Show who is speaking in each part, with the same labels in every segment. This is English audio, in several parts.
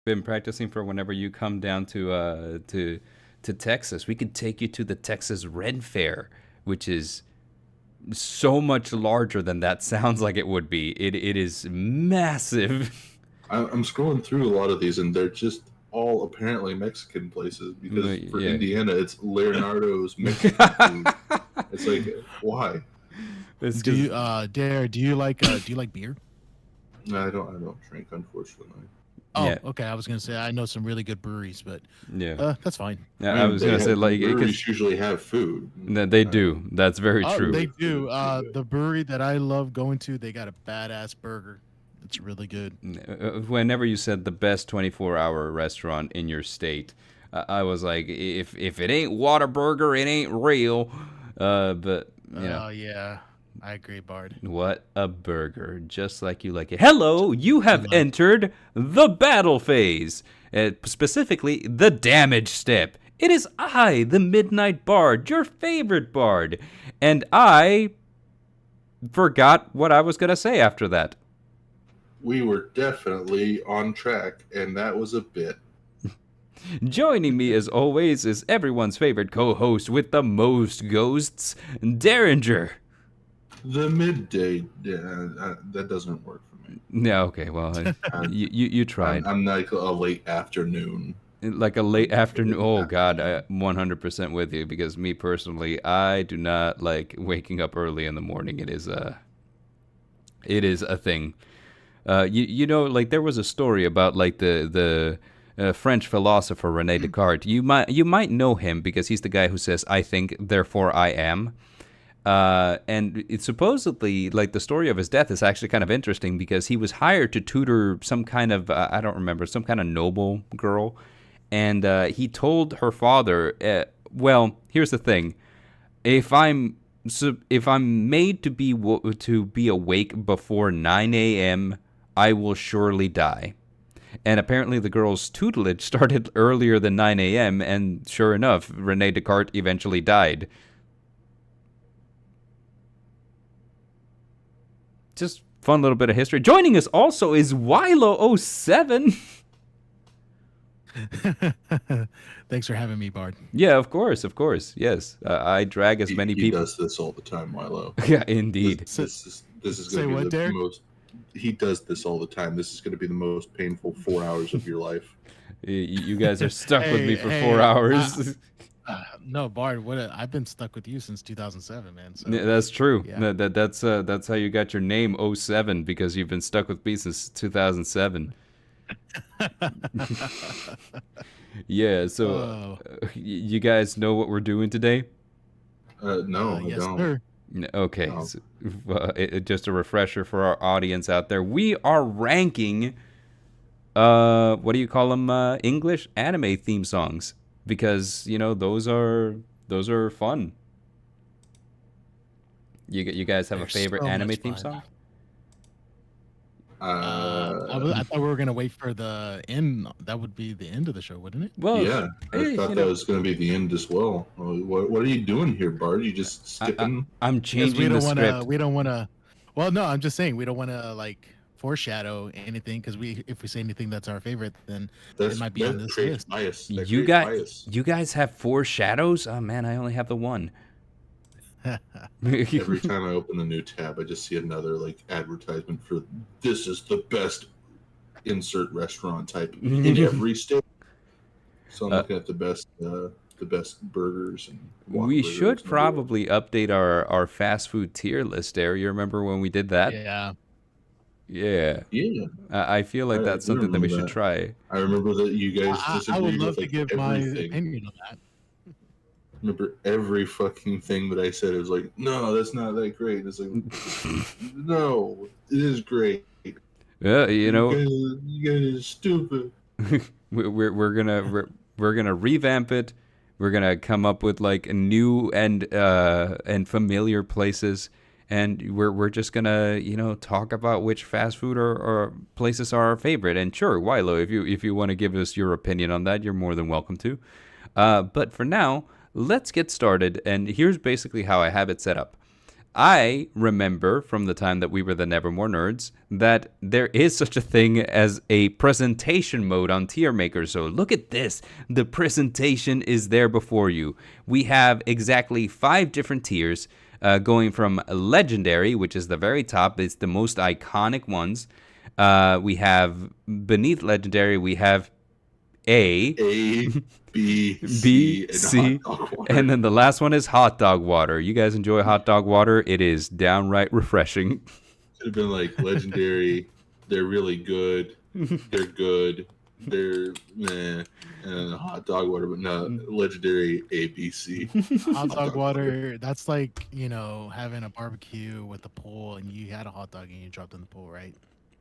Speaker 1: been practicing for whenever you come down to Texas. We could take you to the Texas Red Fair, which is so much larger than that sounds like it would be. It is massive.
Speaker 2: I'm scrolling through a lot of these, and they're just all apparently Mexican places because for
Speaker 1: Yeah.
Speaker 2: Indiana, it's Leonardo's Mexican food. It's like, why?
Speaker 1: It's
Speaker 3: Do you,
Speaker 1: 'cause-
Speaker 3: Dare? Do you like beer?
Speaker 2: I don't drink, unfortunately.
Speaker 3: Oh,
Speaker 1: Yeah.
Speaker 3: okay. I was gonna say I know some really good breweries, but
Speaker 1: yeah.
Speaker 3: that's fine.
Speaker 1: Yeah, I was gonna say like
Speaker 2: breweries
Speaker 1: 'cause-
Speaker 2: usually have food.
Speaker 1: they do. That's very
Speaker 3: Oh,
Speaker 1: true.
Speaker 3: they do. The brewery that I love going to, they got a badass burger. It's really good.
Speaker 1: Whenever you said the best 24-hour restaurant in your state, I was like, if it ain't Whataburger, it ain't real. But you know.
Speaker 3: Oh yeah, I agree, Bard.
Speaker 1: What a burger, just like you like it. Hello, you have entered the battle phase, specifically the damage step. It is I, the Midnight Bard, your favorite bard, and I forgot what I was going to say after that.
Speaker 2: We were definitely on track, and that was a bit.
Speaker 1: Joining me as always is everyone's favorite co-host with the most ghosts, Derringer.
Speaker 2: The midday, that doesn't work for me.
Speaker 1: Yeah, okay, well, you tried.
Speaker 2: I'm like a late afternoon.
Speaker 1: Like a late afternoon. Oh God, I'm 100% with you because me personally, I do not like waking up early in the morning. It is a thing. You know, like there was a story about like the French philosopher René Descartes. You might know him because he's the guy who says "I think, therefore I am." And it's supposedly like the story of his death is actually kind of interesting because he was hired to tutor some kind of I don't remember, some kind of noble girl, and he told her father, well, here's the thing, if I'm made to be awake before 9 a.m., I will surely die. And apparently the girl's tutelage started earlier than 9 a.m., and sure enough, René Descartes eventually died. Just fun little bit of history. Joining us also is Wilo07.
Speaker 3: Thanks for having me, Bard.
Speaker 1: Yeah, of course, yes. I drag as many
Speaker 2: He
Speaker 1: people.
Speaker 2: does this all the time, Milo.
Speaker 1: Yeah, indeed.
Speaker 2: This is
Speaker 3: Say
Speaker 2: going to
Speaker 3: what,
Speaker 2: be the
Speaker 3: Derek?
Speaker 2: most. He does this all the time. This is going to be the most painful 4 hours of your life.
Speaker 1: You guys are stuck with me for
Speaker 3: Hey,
Speaker 1: 4 hours.
Speaker 3: No, Bard. I've been stuck with you since 2007, man. So.
Speaker 1: Yeah, that's true.
Speaker 3: Yeah.
Speaker 1: That's how you got your name 07 because you've been stuck with me since 2007. Yeah, so you guys know what we're doing today?
Speaker 2: No, I
Speaker 3: yes,
Speaker 2: don't.
Speaker 3: sir.
Speaker 1: Okay,
Speaker 2: No.
Speaker 1: so, just a refresher for our audience out there. We are ranking, what do you call them? English anime theme songs because you know those are fun. You guys have a
Speaker 3: They're
Speaker 1: favorite
Speaker 3: so
Speaker 1: anime
Speaker 3: much
Speaker 1: theme
Speaker 3: fun.
Speaker 1: song?
Speaker 3: I thought we were gonna wait for the end. That would be the end of the show, wouldn't it?
Speaker 1: Well,
Speaker 2: Yeah,
Speaker 1: hey,
Speaker 2: I thought
Speaker 1: you
Speaker 2: that
Speaker 1: know,
Speaker 2: was going to be the end as well. What are you doing here, Bard? You just skipping?
Speaker 1: I'm
Speaker 3: Because
Speaker 1: changing the script.
Speaker 3: We don't want to. Well, no, I'm just saying we don't want to like foreshadow anything because if we say anything that's our favorite, then it might be on this
Speaker 2: creates
Speaker 3: list.
Speaker 2: bias. That
Speaker 1: You
Speaker 2: creates bias.
Speaker 1: guys have 4 shadows? Oh man, I only have the one.
Speaker 2: Every time I open a new tab, I just see another like advertisement for this is the best insert restaurant type in every state. So I'm looking at the best burgers and
Speaker 1: We
Speaker 2: Whataburgers
Speaker 1: should
Speaker 2: and
Speaker 1: probably update our fast food tier list there. You remember when we did that?
Speaker 3: Yeah.
Speaker 1: Yeah.
Speaker 2: Yeah,
Speaker 1: I feel like
Speaker 2: I
Speaker 1: that's
Speaker 2: do
Speaker 1: something that we
Speaker 2: remember
Speaker 1: should
Speaker 2: that.
Speaker 1: try.
Speaker 2: I remember that you guys
Speaker 3: I
Speaker 2: disagreed
Speaker 3: would love
Speaker 2: with
Speaker 3: to
Speaker 2: like
Speaker 3: give my
Speaker 2: everything.
Speaker 3: opinion on that.
Speaker 2: Remember every fucking thing that I said. It was like, no, that's not that great. It's like, no, it is great.
Speaker 1: Yeah, you know,
Speaker 2: You guys are stupid.
Speaker 1: we're gonna revamp it. We're gonna come up with like new and familiar places, and we're just gonna talk about which fast food or places are our favorite. And sure, Wilo, if you want to give us your opinion on that, you're more than welcome to. But for now, let's get started. And here's basically how I have it set up. I remember from the time that we were the Nevermore Nerds that there is such a thing as a presentation mode on Tier Maker. So look at this. The presentation is there before you. We have exactly 5 different tiers, going from Legendary, which is the very top. It's the most iconic ones. We have beneath Legendary, we have A,
Speaker 2: B,
Speaker 1: B, C, and then the last one is hot dog water. You guys enjoy hot dog water? It is downright refreshing.
Speaker 2: Could have been like Legendary. They're really good. They're good. They're meh. And hot dog water, but no, Legendary A, B, C.
Speaker 3: Hot dog water. That's like, having a barbecue with a pool and you had a hot dog and you dropped in the pool, right?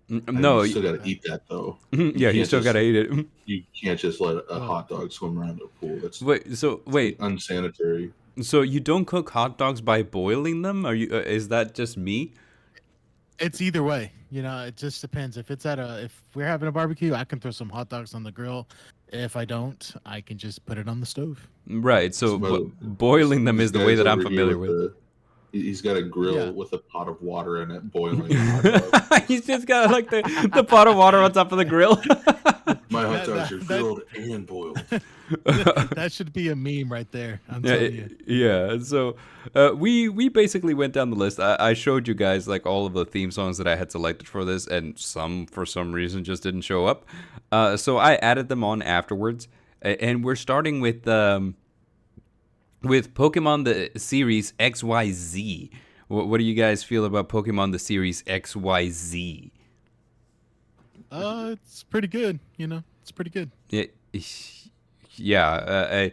Speaker 1: No,
Speaker 2: you still got to eat that though.
Speaker 1: Yeah, you still got to eat it.
Speaker 2: You can't just let a hot dog swim around a pool. That's
Speaker 1: wait,
Speaker 2: unsanitary.
Speaker 1: So you don't cook hot dogs by boiling them? Are you? Is that just me?
Speaker 3: It's either way. It just depends. If we're having a barbecue, I can throw some hot dogs on the grill. If I don't, I can just put it on the stove.
Speaker 1: Right. So boiling them is the way that I'm familiar with.
Speaker 2: He's got a grill with a pot of water in it, boiling hot dogs.
Speaker 1: He's just got like the pot of water on top of the grill.
Speaker 2: My hot dogs are grilled and boiled.
Speaker 3: That should be a meme right there. I'm telling you.
Speaker 1: Yeah. So we basically went down the list. I showed you guys like all of the theme songs that I had selected for this, and some for some reason just didn't show up. So I added them on afterwards, and we're starting with Pokemon the series XYZ. What do you guys feel about Pokemon the series XYZ?
Speaker 3: It's pretty good. It's pretty good.
Speaker 1: Yeah.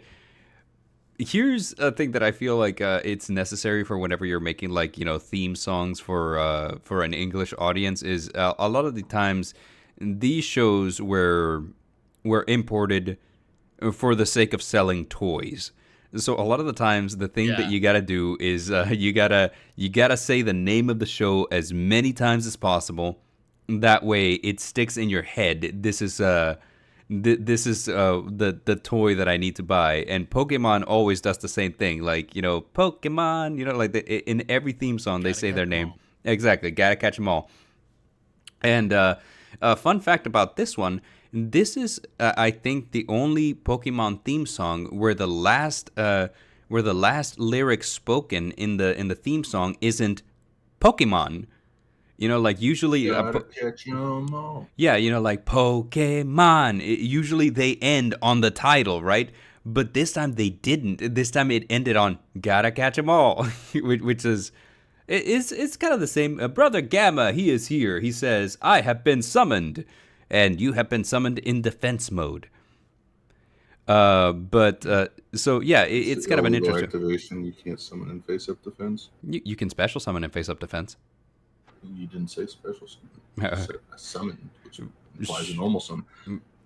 Speaker 1: Here's a thing that I feel like it's necessary for whenever you're making like theme songs for an English audience is a lot of the times these shows were imported for the sake of selling toys. So a lot of the times, the thing that you gotta do is you gotta say the name of the show as many times as possible. That way, it sticks in your head. This is the toy that I need to buy. And Pokemon always does the same thing. Like Pokemon. Like in every theme song, they say their name. Exactly. Gotta catch them all. And fun fact about this one. This is, I think, the only Pokemon theme song where the last lyric spoken in the theme song isn't Pokemon. Like usually,
Speaker 2: catch 'em all.
Speaker 1: Yeah, like Pokemon. Usually they end on the title, right? But this time they didn't. This time it ended on "Gotta catch 'em all," which is. It's kind of the same. Brother Gamma, he is here. He says, "I have been summoned." And you have been summoned in defense mode. So yeah, it's kind of an interesting
Speaker 2: activation. You can't summon in face-up defense.
Speaker 1: You can special summon in face-up defense.
Speaker 2: You didn't say special summon. You said a summon, which implies a normal summon.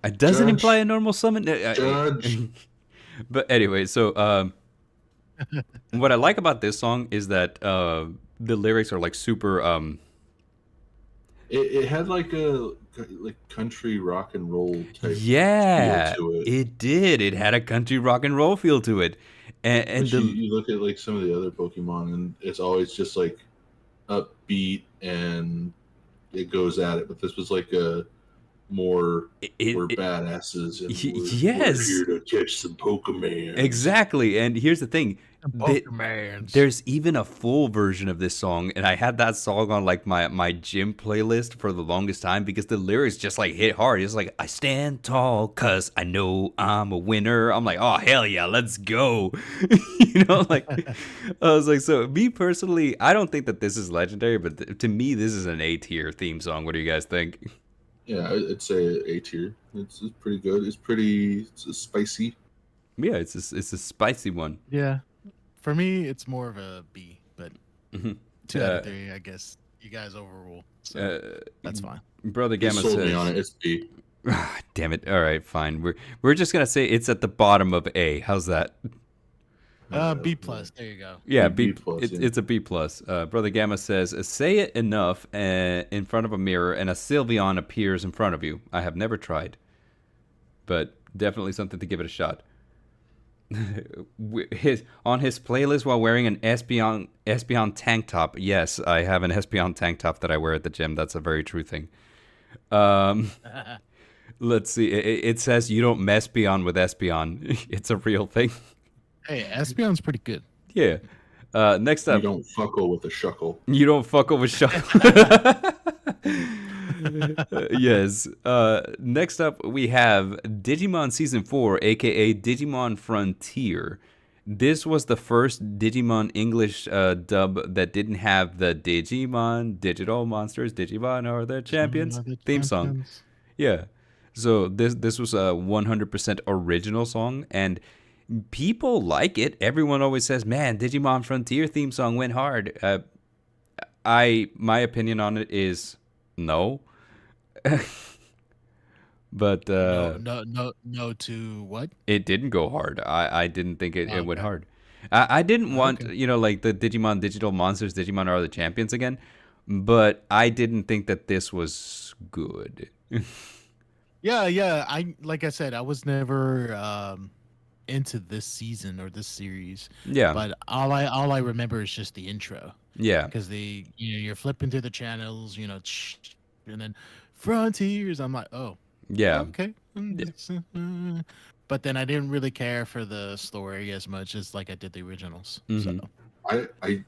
Speaker 1: It doesn't imply a normal summon.
Speaker 2: Judge.
Speaker 1: But anyway, so what I like about this song is that the lyrics are like super.
Speaker 2: It had like a country rock and roll type
Speaker 1: feel
Speaker 2: to it.
Speaker 1: It did. It had a country rock and roll feel to it. And
Speaker 2: you look at like some of the other Pokemon, and it's always just like upbeat and it goes at it. But this was like a more we're badasses and we're here to catch some Pokemon.
Speaker 1: Exactly. And here's the thing. There's even a full version of this song, and I had that song on like my gym playlist for the longest time because the lyrics just like hit hard. It's like, I stand tall cause I know I'm a winner. I'm like, oh hell yeah, let's go. Like I was like, so me personally, I don't think that this is legendary, but to me this is an A tier theme song. What do you guys think?
Speaker 2: Yeah, I'd say A tier. It's pretty good. It's spicy.
Speaker 1: Yeah, it's a spicy one.
Speaker 3: Yeah. For me, it's more of a B, but 2 out of 3, I guess. You guys overrule, so that's fine.
Speaker 1: Brother Gamma
Speaker 2: says,
Speaker 1: me
Speaker 2: on it. It's B.
Speaker 1: Damn it! All right, fine. We're just gonna say it's at the bottom of A. How's that?
Speaker 3: B plus. There you go.
Speaker 1: Yeah,
Speaker 2: B plus.
Speaker 1: It's a B plus. Brother Gamma says, "Say it enough in front of a mirror, and a Sylveon appears in front of you." I have never tried, but definitely something to give it a shot. his on his playlist while wearing an Espeon tank top. Yes, I have an Espeon tank top that I wear at the gym. That's a very true thing. Um, let's see. It says you don't mess beyond with Espeon. It's a real thing.
Speaker 3: Hey, Espeon's pretty good.
Speaker 1: Yeah. Next
Speaker 2: You
Speaker 1: up,
Speaker 2: don't fuckle with a shuckle.
Speaker 1: you don't fuck over Shuck. Yes. Next up, we have Digimon Season 4, aka Digimon Frontier. This was the first Digimon English dub that didn't have the Digimon, Digital Monsters, Digimon are the champions
Speaker 3: Are the
Speaker 1: theme song.
Speaker 3: champions.
Speaker 1: Yeah. So this was a 100% original song, and people like it. Everyone always says, "Man, Digimon Frontier theme song went hard." My opinion on it is no. But
Speaker 3: No to what?
Speaker 1: it didn't go hard. I didn't think it went
Speaker 3: Okay.
Speaker 1: hard. I didn't want,
Speaker 3: Okay.
Speaker 1: like the Digimon Digital Monsters, Digimon are the champions again, but I didn't think that this was good.
Speaker 3: Yeah. Like I said, I was never into this season or this series,
Speaker 1: Yeah,
Speaker 3: but all I remember is just the intro
Speaker 1: yeah,
Speaker 3: because you're flipping through the channels, and then frontiers. I'm like, oh,
Speaker 1: yeah.
Speaker 3: okay.
Speaker 1: Yeah.
Speaker 3: But then I didn't really care for the story as much as like I did the originals. So
Speaker 1: Mhm.
Speaker 2: I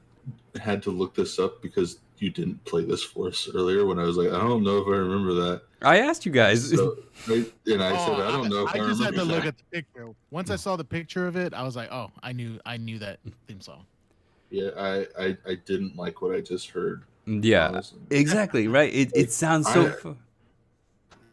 Speaker 2: had to look this up because you didn't play this for us earlier when I was like, I don't know if I remember that.
Speaker 1: I asked you guys.
Speaker 2: So, and I said,
Speaker 3: Oh,
Speaker 2: I don't know if I
Speaker 3: just had
Speaker 2: remember
Speaker 3: to look
Speaker 2: that.
Speaker 3: at the picture. Once I saw the picture of it, I was like, oh, I knew that theme song.
Speaker 2: Yeah, I didn't like what I just heard.
Speaker 1: Yeah,
Speaker 2: Honestly.
Speaker 1: exactly, right? It sounds so.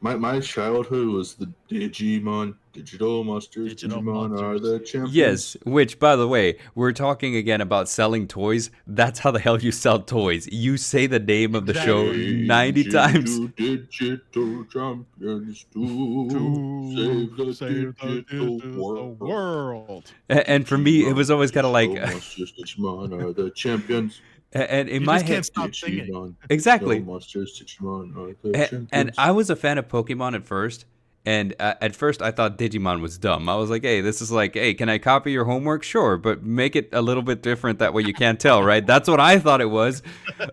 Speaker 2: My childhood was the Digimon, Digital Monsters,
Speaker 3: Digital
Speaker 2: Digimon are
Speaker 3: Monsters.
Speaker 2: the champions.
Speaker 1: Yes, which, by the way, we're talking again about selling toys. That's how the hell you sell toys. You say the name of the show
Speaker 3: Exactly.
Speaker 1: 90 times.
Speaker 2: Into digital champions to save the digital world.
Speaker 3: world.
Speaker 1: And for me, it was always kind of like,
Speaker 2: Digital Monsters, Digimon are the champions.
Speaker 1: and in
Speaker 3: You
Speaker 1: my
Speaker 3: just can't
Speaker 1: head,
Speaker 3: stop singing.
Speaker 2: Digimon,
Speaker 1: exactly.
Speaker 2: Digital Monsters, Digimon are the
Speaker 1: And
Speaker 2: champions.
Speaker 1: I was a fan of Pokemon at first. And at first, I thought Digimon was dumb. I was like, hey, this is like, hey, can I copy your homework? Sure, but make it a little bit different. That way you can't tell, right? That's what I thought it was.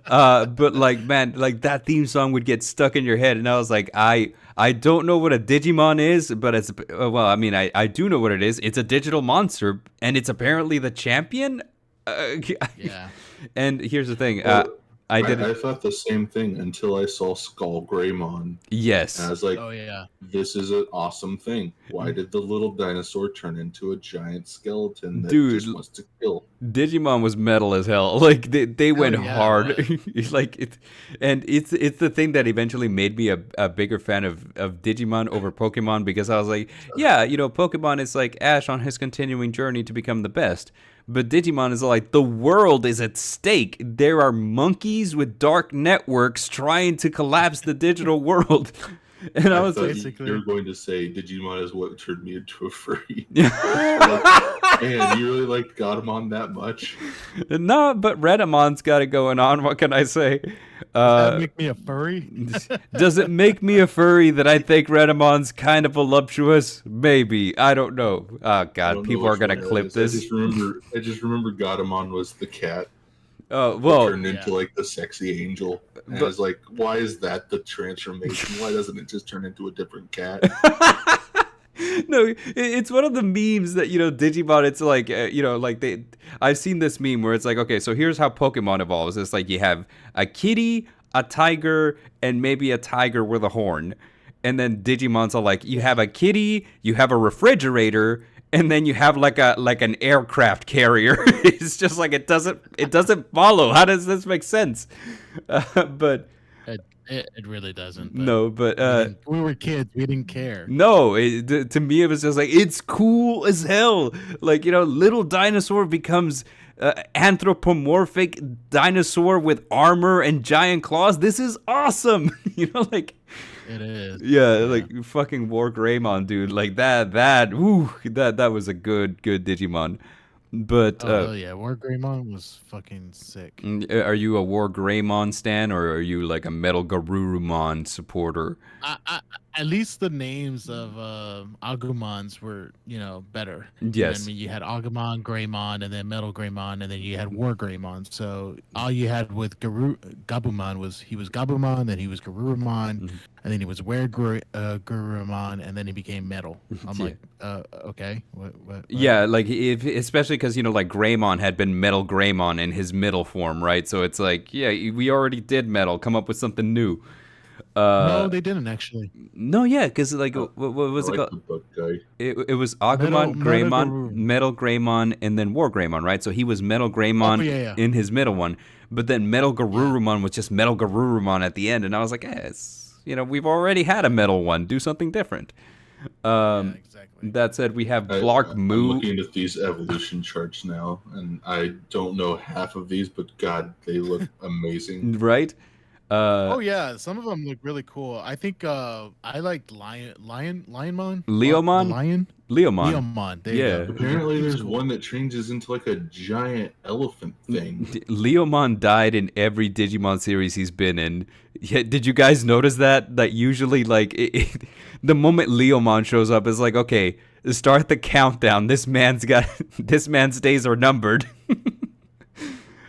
Speaker 1: But like, man, like that theme song would get stuck in your head. And I was like, I don't know what a Digimon is, but it's, well, I mean, I do know what it is. It's a digital monster, and it's apparently the champion.
Speaker 3: Yeah.
Speaker 1: And here's the thing.
Speaker 2: Well,
Speaker 1: I
Speaker 2: I
Speaker 1: didn't.
Speaker 2: thought the same thing until I saw Skull Greymon.
Speaker 1: Yes.
Speaker 2: And I was like,
Speaker 3: Oh yeah.
Speaker 2: this is an awesome thing. Why did the little dinosaur turn into a giant skeleton that
Speaker 1: Dude,
Speaker 2: just wants to kill?
Speaker 1: Digimon was metal as hell. Like they went
Speaker 3: yeah,
Speaker 1: hard.
Speaker 3: it
Speaker 1: It's like it's the thing that eventually made me a bigger fan of Digimon over Pokemon, because I was like, yeah, Pokemon is like Ash on his continuing journey to become the best. But Digimon is like, the world is at stake. There are monkeys with dark networks trying to collapse the digital world. And I was
Speaker 2: thought
Speaker 1: like,
Speaker 3: basically-
Speaker 2: you were going to say Digimon is what turned me into a furry.
Speaker 1: yeah.
Speaker 2: Man, you really like got him on that much?
Speaker 1: No, but Redamon's got it going on. What can I say?
Speaker 3: Does that make me a furry?
Speaker 1: Does it make me a furry that I think Redamon's kind of voluptuous? Maybe. I don't know. Oh,
Speaker 2: I
Speaker 1: God,
Speaker 2: don't know
Speaker 1: people are
Speaker 2: which
Speaker 1: going to
Speaker 2: one it
Speaker 1: clip
Speaker 2: is.
Speaker 1: this.
Speaker 2: I just remember Gatomon was the cat.
Speaker 1: Oh,
Speaker 2: That
Speaker 1: well,
Speaker 2: turned into
Speaker 3: yeah.
Speaker 2: like the sexy angel. And I
Speaker 1: But-
Speaker 2: was like, why is that the transformation? Why doesn't it just turn into a different cat?
Speaker 1: no, it's one of the memes that, Digimon, it's like, like I've seen this meme where it's like, okay, so here's how Pokemon evolves. It's like you have a kitty, a tiger, and maybe a tiger with a horn. And then Digimon's all like, you have a kitty, you have a refrigerator, and then you have like an aircraft carrier. It's just like it doesn't follow. How does this make sense? But
Speaker 3: It really doesn't. But
Speaker 1: no, but
Speaker 3: we were kids. We didn't care.
Speaker 1: no, to me it was just like, it's cool as hell. Like, little dinosaur becomes anthropomorphic dinosaur with armor and giant claws. This is awesome. Like.
Speaker 3: It is.
Speaker 1: Yeah, like fucking War Greymon, dude. Like that was a good Digimon. But
Speaker 3: Oh yeah, War Greymon was fucking sick.
Speaker 1: are you a War Greymon stan, or are you like a Metal Garurumon supporter?
Speaker 3: at least the names of Agumons were, better. You know what I
Speaker 1: Yes.
Speaker 3: mean? You had Agumon, Greymon, and then Metal Greymon, and then you had War Greymon. So all you had with Gabumon was he was Gabumon, then he was Garurumon,
Speaker 1: Mhm.
Speaker 3: and then he was Gurumon, and then he became Metal. I'm
Speaker 1: Yeah.
Speaker 3: like, okay, what?
Speaker 1: Yeah, like if especially because like Greymon had been Metal Greymon in his middle form, right? So it's like, yeah, we already did Metal. Come up with something new.
Speaker 3: No,
Speaker 1: Uh,
Speaker 3: they didn't actually.
Speaker 1: no, yeah, because like what
Speaker 2: I
Speaker 1: was it
Speaker 2: like
Speaker 1: called?
Speaker 2: the bug guy.
Speaker 1: It was Agumon,
Speaker 3: Metal
Speaker 1: Greymon,
Speaker 3: Garurumon.
Speaker 1: Metal Greymon, and then War Greymon, right? So he was Metal
Speaker 3: Oh
Speaker 1: Greymon
Speaker 3: yeah, yeah,
Speaker 1: in his middle one, but then Metal
Speaker 3: yeah,
Speaker 1: Garurumon was just Metal Garurumon at the end, and I was like, it's we've already had a metal one. Do something different.
Speaker 3: yeah,
Speaker 1: Um,
Speaker 3: exactly.
Speaker 1: that said, we have Blark
Speaker 2: I'm
Speaker 1: Moo,
Speaker 2: looking at these evolution charts now, and I don't know half of these, but God, they look amazing.
Speaker 1: right? Uh,
Speaker 3: Oh yeah, some of them look really cool. I think I liked Lionmon, the
Speaker 1: Leomon,
Speaker 3: lion,
Speaker 1: Leomon,
Speaker 3: Leomon. There you go.
Speaker 1: yeah.
Speaker 2: Apparently,
Speaker 3: He was
Speaker 2: there's
Speaker 3: cool.
Speaker 2: one that changes into like a giant elephant thing.
Speaker 1: Leomon died in every Digimon series he's been in. Yeah, did you guys notice that? That usually, like, the moment Leomon shows up, it's like, okay, start the countdown. This man's got, this man's days are numbered.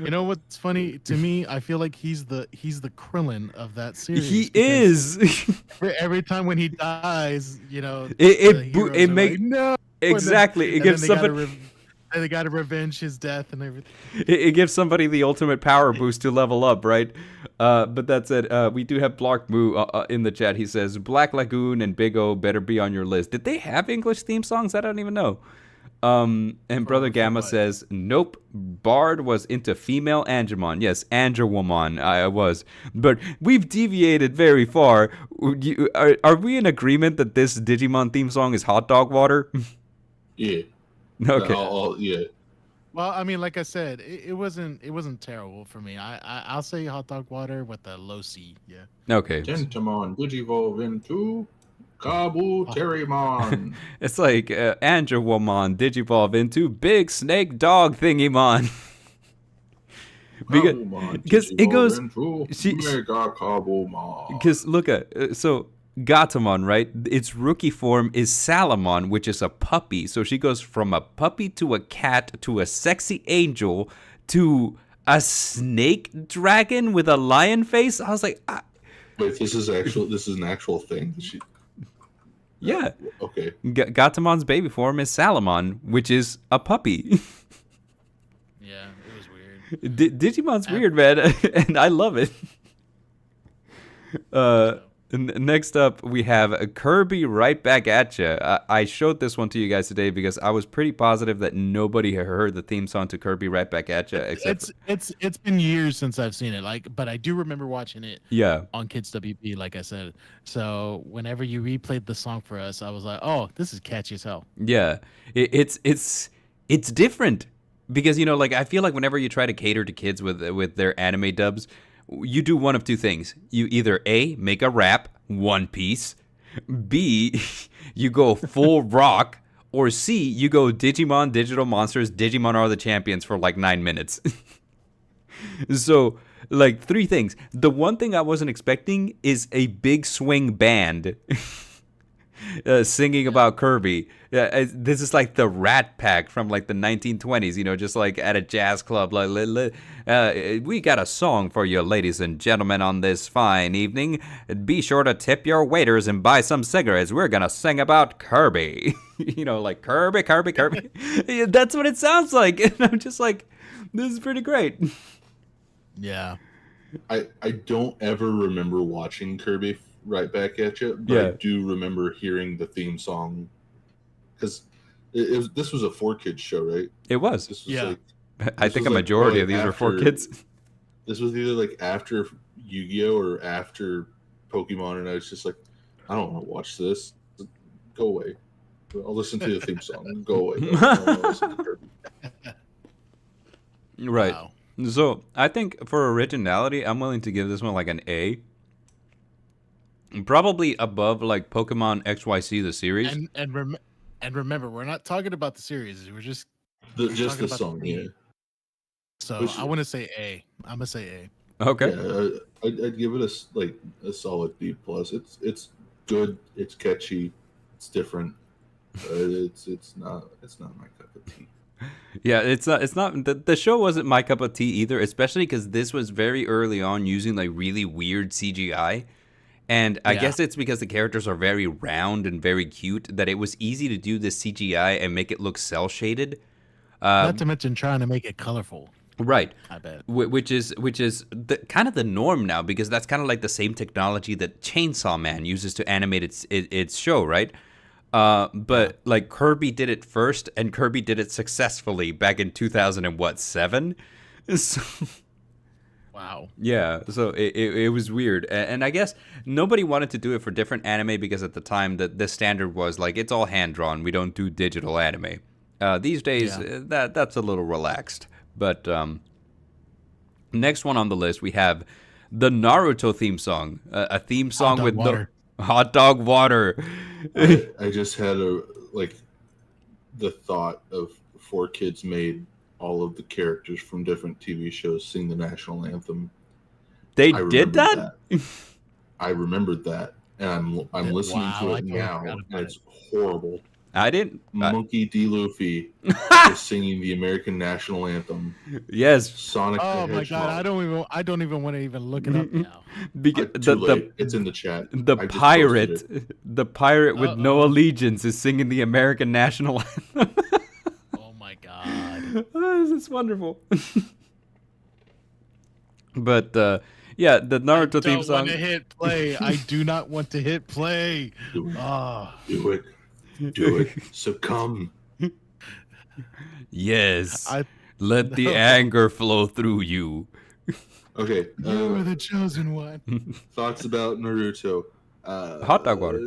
Speaker 3: You know what's funny to me? I feel like he's the Krillin of that
Speaker 1: He
Speaker 3: series because
Speaker 1: is.
Speaker 3: every time when he dies, the
Speaker 1: It
Speaker 3: heroes are
Speaker 1: make
Speaker 3: like no,
Speaker 1: exactly. It
Speaker 3: and then
Speaker 1: gives
Speaker 3: they gotta
Speaker 1: somebody.
Speaker 3: and they gotta revenge his death and everything.
Speaker 1: It gives somebody the ultimate power boost to level up, right? But that said, we do have Blark Moo in the chat. He says Black Lagoon and Big O better be on your list. Did they have English theme songs? I don't even know. And Brother
Speaker 3: For
Speaker 1: Gamma
Speaker 3: what?
Speaker 1: says, nope, Bard was into female Angemon. Yes, Angerwomon, I was. But we've deviated very far. Are we in agreement that this Digimon theme song is hot dog water?
Speaker 2: Yeah.
Speaker 1: Okay.
Speaker 2: Yeah.
Speaker 3: Well, I mean, like I said, it wasn't terrible for me. I'll say hot dog water with a low C. Yeah.
Speaker 1: Okay.
Speaker 2: Tentamon Digivolve into Kabuterimon.
Speaker 1: It's like Angerwomon digivolve into Big Snake Dog Thingymon. Because it goes
Speaker 2: Into
Speaker 1: she
Speaker 2: Mega Kabumon.
Speaker 1: because look at so Gatomon, right? Its rookie form is Salamon, which is a puppy. So she goes from a puppy to a cat to a sexy angel to a snake dragon with a lion face. I was like,
Speaker 2: Wait, this is an actual thing.
Speaker 1: yeah.
Speaker 2: Okay.
Speaker 1: Gatomon's baby form is Salamon, which is a puppy.
Speaker 3: Yeah, it was weird.
Speaker 1: Digimon's weird, man, and I love it. Next up, we have Kirby Right Back at Ya. I showed this one to you guys today because I was pretty positive that nobody had heard the theme song to Kirby Right Back at Ya. Except
Speaker 3: It's been years since I've seen it. But I do remember watching it
Speaker 1: yeah,
Speaker 3: on Kids WB, like I said. So whenever you replayed the song for us, I was like, oh, this is catchy as hell.
Speaker 1: yeah. It's different because like I feel like whenever you try to cater to kids with their anime dubs, you do one of two things. You either A, make a rap, One Piece, B, you go full rock, or C, you go Digimon, Digital Monsters, Digimon are the champions for like 9 minutes. So, like, three things. The one thing I wasn't expecting is a big swing band singing about Kirby. This is like the Rat Pack from like the 1920s, just like at a jazz club. Like, we got a song for you, ladies and gentlemen, on this fine evening. Be sure to tip your waiters and buy some cigarettes. We're gonna sing about Kirby. Like Kirby, Kirby, Kirby. Yeah, that's what it sounds like. And I'm just like, this is pretty great.
Speaker 3: Yeah.
Speaker 2: I don't ever remember watching Kirby Right Back at You, but
Speaker 1: Yeah.
Speaker 2: I do remember hearing the theme song because this was a 4 kids show, right?
Speaker 1: It was.
Speaker 2: This was
Speaker 3: Yeah.
Speaker 2: like
Speaker 1: I
Speaker 2: this
Speaker 1: think
Speaker 2: was
Speaker 1: a
Speaker 2: like
Speaker 1: majority
Speaker 2: probably
Speaker 1: of these were for
Speaker 2: after-
Speaker 1: kids.
Speaker 2: This was either like after Yu-Gi-Oh or after Pokemon, and I was just like, I don't want to watch this. Go away. I'll listen to the theme song. Go away. I don't wanna listen to Kirby.
Speaker 1: Right.
Speaker 3: Wow.
Speaker 1: So I think for originality, I'm willing to give this one like an A. Probably above like Pokemon XYZ the series.
Speaker 3: And remember, we're not talking about the series. We're just
Speaker 2: Just
Speaker 3: talking
Speaker 2: the
Speaker 3: about
Speaker 2: song,
Speaker 3: the
Speaker 2: yeah.
Speaker 3: theme. So
Speaker 2: Which-
Speaker 3: I want to say A. I'm gonna say A.
Speaker 1: Okay.
Speaker 2: Yeah, I'd give it a solid B plus. It's good. It's catchy. It's different. But it's not my cup of tea.
Speaker 1: Yeah, it's not the show wasn't my cup of tea either, especially because this was very early on using like really weird CGI. And I
Speaker 3: Yeah.
Speaker 1: guess it's because the characters are very round and very cute that it was easy to do this CGI and make it look cel shaded.
Speaker 3: Not to mention trying to make it colorful.
Speaker 1: Right.
Speaker 3: I bet.
Speaker 1: Which is kind of the norm now because that's kind of like the same technology that Chainsaw Man uses to animate its show, right? But like Kirby did it first, and Kirby did it successfully back in 2007. So,
Speaker 3: Wow.
Speaker 1: yeah, so it was weird, and I guess nobody wanted to do it for different anime because at the time the standard was like it's all hand drawn. We don't do digital anime. These days
Speaker 3: Yeah.
Speaker 1: that's a little relaxed, but next one on the list we have the Naruto theme song, a theme song
Speaker 3: Dog
Speaker 1: with
Speaker 3: water.
Speaker 1: no hot dog water.
Speaker 2: I just had the thought of 4Kids made all of the characters from different TV shows sing the national anthem.
Speaker 1: They
Speaker 2: I
Speaker 1: did
Speaker 2: remembered
Speaker 1: that?
Speaker 2: I remembered that, and I'm listening
Speaker 3: Wow,
Speaker 2: to
Speaker 3: I
Speaker 2: it
Speaker 3: totally
Speaker 2: now,
Speaker 3: forgot
Speaker 2: and
Speaker 3: about
Speaker 2: it's horrible.
Speaker 1: I didn't.
Speaker 2: Monkey D. Luffy is singing the American national anthem.
Speaker 1: Yes,
Speaker 2: Sonic the
Speaker 3: Oh my
Speaker 2: Hedgehog.
Speaker 3: god, I don't even want to even look it up now.
Speaker 1: because
Speaker 2: Too late. It's in the chat.
Speaker 1: the
Speaker 2: I just posted
Speaker 1: pirate,
Speaker 2: it.
Speaker 1: the pirate with no
Speaker 3: Uh-oh.
Speaker 1: allegiance is singing the American national anthem.
Speaker 3: Oh my god.
Speaker 1: Oh, this is wonderful. But yeah, the Naruto theme
Speaker 3: Don't
Speaker 1: song.
Speaker 3: want to hit play. I do not want to hit play.
Speaker 2: Do it.
Speaker 3: Oh.
Speaker 2: Do it. Do it. Succumb.
Speaker 1: Yes,
Speaker 3: I
Speaker 1: let the
Speaker 3: no.
Speaker 1: anger flow through you.
Speaker 2: Okay.
Speaker 3: You were the chosen one.
Speaker 2: Thoughts about Naruto.
Speaker 1: Hot dog water.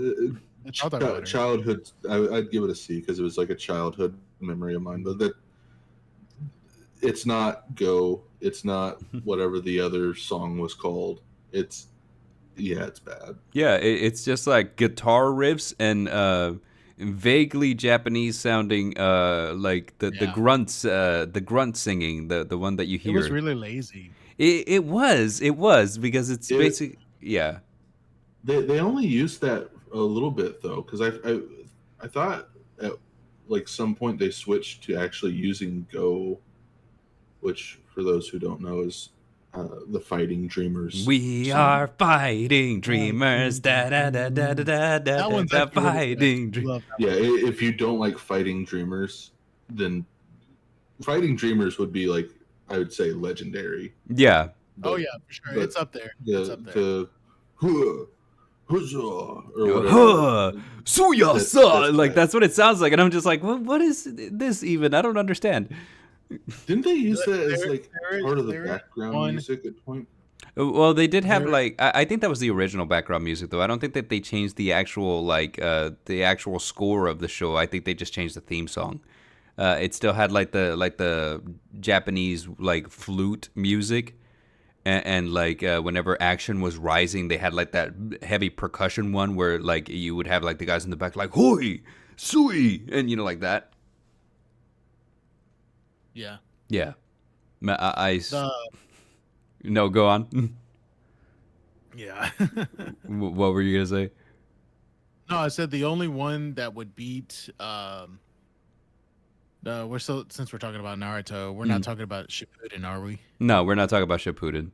Speaker 3: It's hot dog water.
Speaker 2: Childhood. I'd give it a C because it was like a childhood memory of mine. But it's not Go. It's not whatever the other song was called. It's bad.
Speaker 1: Yeah, it's just like guitar riffs and vaguely Japanese sounding like the
Speaker 3: Yeah.
Speaker 1: grunts the grunt singing, the one that you
Speaker 3: It
Speaker 1: hear.
Speaker 3: was really lazy.
Speaker 1: It was because it's
Speaker 2: It-
Speaker 1: basic. Yeah.
Speaker 2: They only used that a little bit though, because I thought at like some point they switched to actually using Go, which for those who don't know is the Fighting Dreamers.
Speaker 1: We
Speaker 2: song.
Speaker 1: are fighting dreamers. Da da da da da da da
Speaker 3: That one's
Speaker 1: da.
Speaker 3: actually really
Speaker 1: Fighting
Speaker 3: good.
Speaker 1: dreamers.
Speaker 3: Love that.
Speaker 2: Yeah, if you don't like Fighting Dreamers, then Fighting Dreamers would be like I would say legendary.
Speaker 1: Yeah.
Speaker 2: But
Speaker 3: Oh yeah, for sure.
Speaker 2: but
Speaker 3: It's up there. It's
Speaker 2: The
Speaker 3: up there.
Speaker 2: the huzzah, or whatever.
Speaker 1: Huh, Suyasa!
Speaker 2: That's
Speaker 1: Like
Speaker 2: bad.
Speaker 1: that's what it sounds like, and I'm just like, what is this even? I don't understand.
Speaker 2: Didn't they use that as
Speaker 3: There-
Speaker 2: like
Speaker 3: there is-
Speaker 2: part of the
Speaker 3: there is
Speaker 2: background
Speaker 3: one-
Speaker 2: music at point?
Speaker 1: Well, they did have
Speaker 3: There-
Speaker 1: like I think that was the original background music though. I don't think that they changed the actual the actual score of the show. I think they just changed the theme song. It still had like the Japanese like flute music, and like whenever action was rising, they had like that heavy percussion one where like you would have like the guys in the back like hoi sui and like that.
Speaker 3: Yeah.
Speaker 1: Yeah,
Speaker 3: The,
Speaker 1: no, go on.
Speaker 3: yeah.
Speaker 1: What were you gonna say?
Speaker 3: No, I said the only one that would beat since we're talking about Naruto, we're not talking about Shippuden, are we?
Speaker 1: No, we're not talking about Shippuden.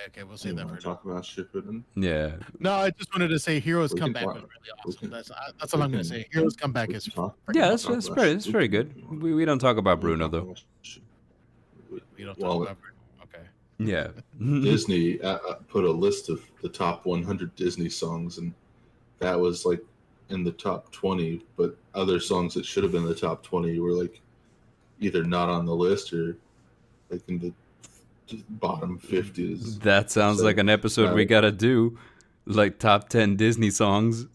Speaker 3: Okay, we'll
Speaker 2: You
Speaker 3: save that
Speaker 2: want
Speaker 3: for
Speaker 2: to talk about Shippuden?
Speaker 1: Yeah.
Speaker 3: No, I just wanted to say Heroes
Speaker 2: We
Speaker 3: Come
Speaker 2: can
Speaker 3: Back
Speaker 2: talk-
Speaker 3: was really
Speaker 2: we
Speaker 3: awesome.
Speaker 2: can-
Speaker 3: That's all I'm gonna say. Heroes Come Back
Speaker 2: We
Speaker 3: is
Speaker 2: can talk-
Speaker 1: Yeah,
Speaker 3: freaking
Speaker 1: that's very good. We don't talk about Bruno though.
Speaker 3: we don't
Speaker 2: Well,
Speaker 3: talk about okay.
Speaker 1: Yeah.
Speaker 2: Disney put a list of the top 100 Disney songs, and that was like in the top 20. But other songs that should have been in the top 20 were like either not on the list or like in the bottom 50s.
Speaker 1: That sounds
Speaker 2: So,
Speaker 1: like an episode we gotta do, like top 10 Disney songs.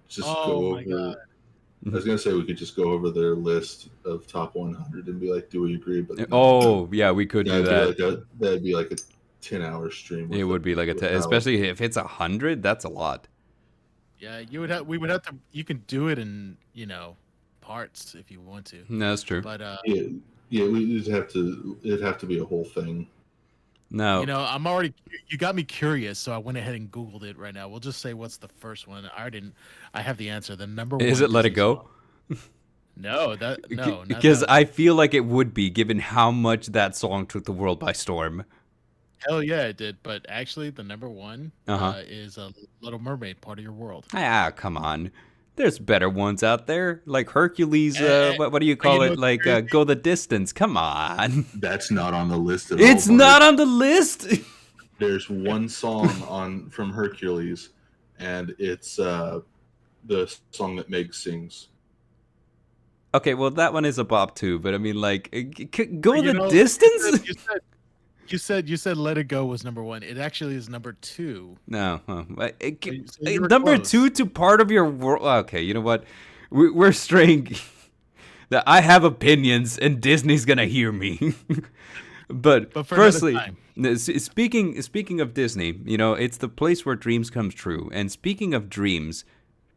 Speaker 2: Just
Speaker 3: Oh
Speaker 2: go
Speaker 3: my
Speaker 2: over.
Speaker 3: God.
Speaker 2: I was gonna say we could just go over their list of top 100 and be like, "Do we agree?" But no.
Speaker 1: Oh yeah, we could do
Speaker 2: That'd
Speaker 1: that.
Speaker 2: be like that'd be like a 10-hour stream.
Speaker 1: It would be like
Speaker 2: with
Speaker 1: especially if it's 100. That's a lot.
Speaker 3: Yeah, we would have to you can do it in, parts if you want to.
Speaker 1: No, that's true.
Speaker 3: But
Speaker 2: Yeah, it'd have to be a whole thing.
Speaker 1: No.
Speaker 3: I'm already. You got me curious, so I went ahead and Googled it right now. We'll just say what's the first one. I have the answer. The number
Speaker 1: Is
Speaker 3: one
Speaker 1: it Let It
Speaker 3: Disney
Speaker 1: Go?
Speaker 3: song. No, not
Speaker 1: Because
Speaker 3: that.
Speaker 1: I feel like it would be, given how much that song took the world by storm.
Speaker 3: Hell yeah, it did. But actually, the number one
Speaker 1: Uh-huh.
Speaker 3: is a Little Mermaid, Part of Your World.
Speaker 1: Ah, come on. There's better ones out there, like Hercules.
Speaker 3: Eh,
Speaker 1: What do you
Speaker 3: but
Speaker 1: call it?
Speaker 3: what's
Speaker 1: Like
Speaker 3: crazy?
Speaker 1: Go the Distance. Come on.
Speaker 2: That's not on the list at
Speaker 1: It's
Speaker 2: all.
Speaker 1: not
Speaker 2: Bart.
Speaker 1: on the list.
Speaker 2: There's one song from Hercules, and it's the song that Meg sings.
Speaker 1: Okay, well that one is a bop too, but I mean, like, Go
Speaker 3: You
Speaker 1: the
Speaker 3: know,
Speaker 1: Distance.
Speaker 3: you said Let It Go was number one. It actually is number two.
Speaker 1: No,
Speaker 3: So you were
Speaker 1: number
Speaker 3: close.
Speaker 1: 2 to Part of Your World. Okay, you know what? We're straying. That I have opinions, and Disney's gonna hear me. But
Speaker 3: But for
Speaker 1: firstly,
Speaker 3: another
Speaker 1: speaking of Disney, it's the place where dreams come true. And speaking of dreams,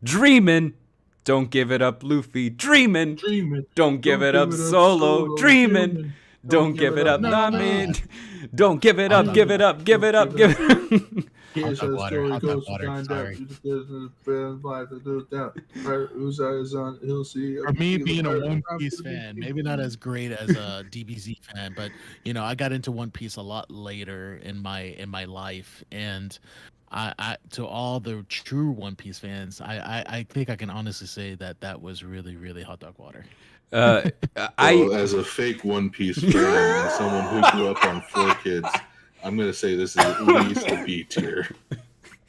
Speaker 1: dreamin', don't give it up, Luffy. Dreamin',
Speaker 2: Dreaming.
Speaker 1: don't give it up, Solo. Dreamin', don't give it up, Nami. Don't give it up, give it up, give it up, give it up.
Speaker 2: Here's
Speaker 3: Hot
Speaker 2: how
Speaker 3: dog
Speaker 2: the
Speaker 3: water,
Speaker 2: story
Speaker 3: hot dog
Speaker 2: goes to
Speaker 3: water,
Speaker 2: find
Speaker 3: sorry.
Speaker 2: out. Whose eyes on? He'll see.
Speaker 3: For me being a One Piece fan, maybe not as great as a DBZ fan, but I got into One Piece a lot later in my life, and I to all the true One Piece fans, I think I can honestly say that was really really hot dog water.
Speaker 1: Uh,
Speaker 2: Well,
Speaker 1: I
Speaker 2: as a fake One Piece fan and someone who grew up on 4Kids, I'm gonna say this is at least a B tier.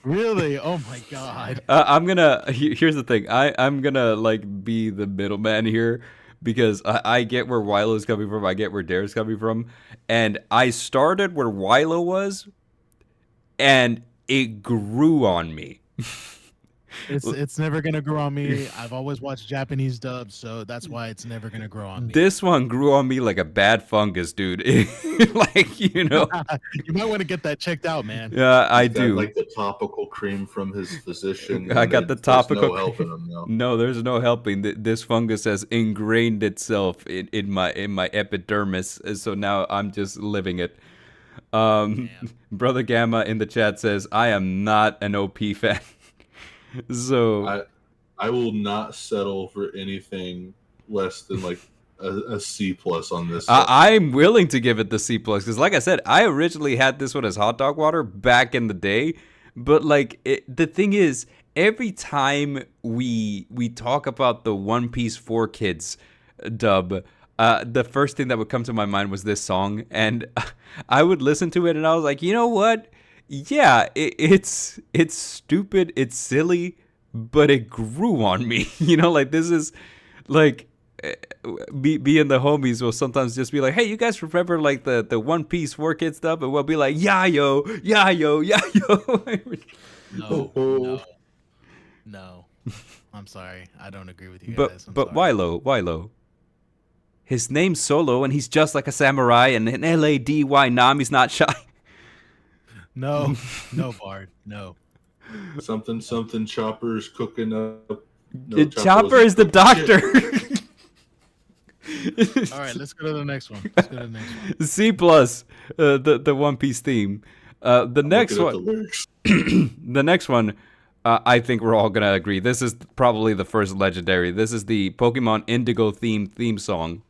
Speaker 3: Really? Oh my god!
Speaker 1: I'm gonna. Here's the thing. I'm gonna like be the middleman here because I get where Wilo's coming from. I get where Dare's coming from, and I started where Wilo was, and it grew on me.
Speaker 3: It's never gonna grow on me. I've always watched Japanese dubs, so that's why it's never gonna grow on me.
Speaker 1: This one grew on me like a bad fungus, dude. Like
Speaker 3: You might want to get that checked out, man.
Speaker 1: I
Speaker 2: He's got,
Speaker 1: do.
Speaker 2: like the topical cream from his physician.
Speaker 1: I
Speaker 2: and
Speaker 1: got the
Speaker 2: there's
Speaker 1: topical
Speaker 2: No helping him now.
Speaker 1: No, there's no helping. This fungus has ingrained itself in my epidermis, so now I'm just living it.
Speaker 3: Damn.
Speaker 1: Brother Gamma in the chat says I am not an OP fan. So
Speaker 2: I will not settle for anything less than like a C plus on this.
Speaker 1: I'm willing to give it the C plus because, like I said, I originally had this one as hot dog water back in the day. But like the thing is, every time we talk about the One Piece 4Kids dub, the first thing that would come to my mind was this song, and I would listen to it, and I was like, you know what? Yeah, it's stupid, it's silly, but it grew on me. Like this is like me and the homies will sometimes just be like, hey, you guys remember like the One Piece 4Kids stuff? And we'll be like, yeah yo, yeah yo, yeah yo.
Speaker 3: No. I'm sorry. I don't agree with you
Speaker 1: But
Speaker 3: guys. I'm
Speaker 1: but
Speaker 3: sorry.
Speaker 1: Wilo. His name's Solo, and he's just like a samurai, and an LADY Nami's not shy.
Speaker 3: No, Bard. No.
Speaker 2: something Chopper's cooking up.
Speaker 1: Chopper is the doctor.
Speaker 3: All right, let's go to the next one. Let's go to the next one.
Speaker 1: C plus, the One Piece theme. The next
Speaker 2: Looking at
Speaker 1: one,
Speaker 2: the lyrics.
Speaker 1: the next one, I think we're all gonna agree. This is probably the first legendary. This is the Pokemon Indigo theme song,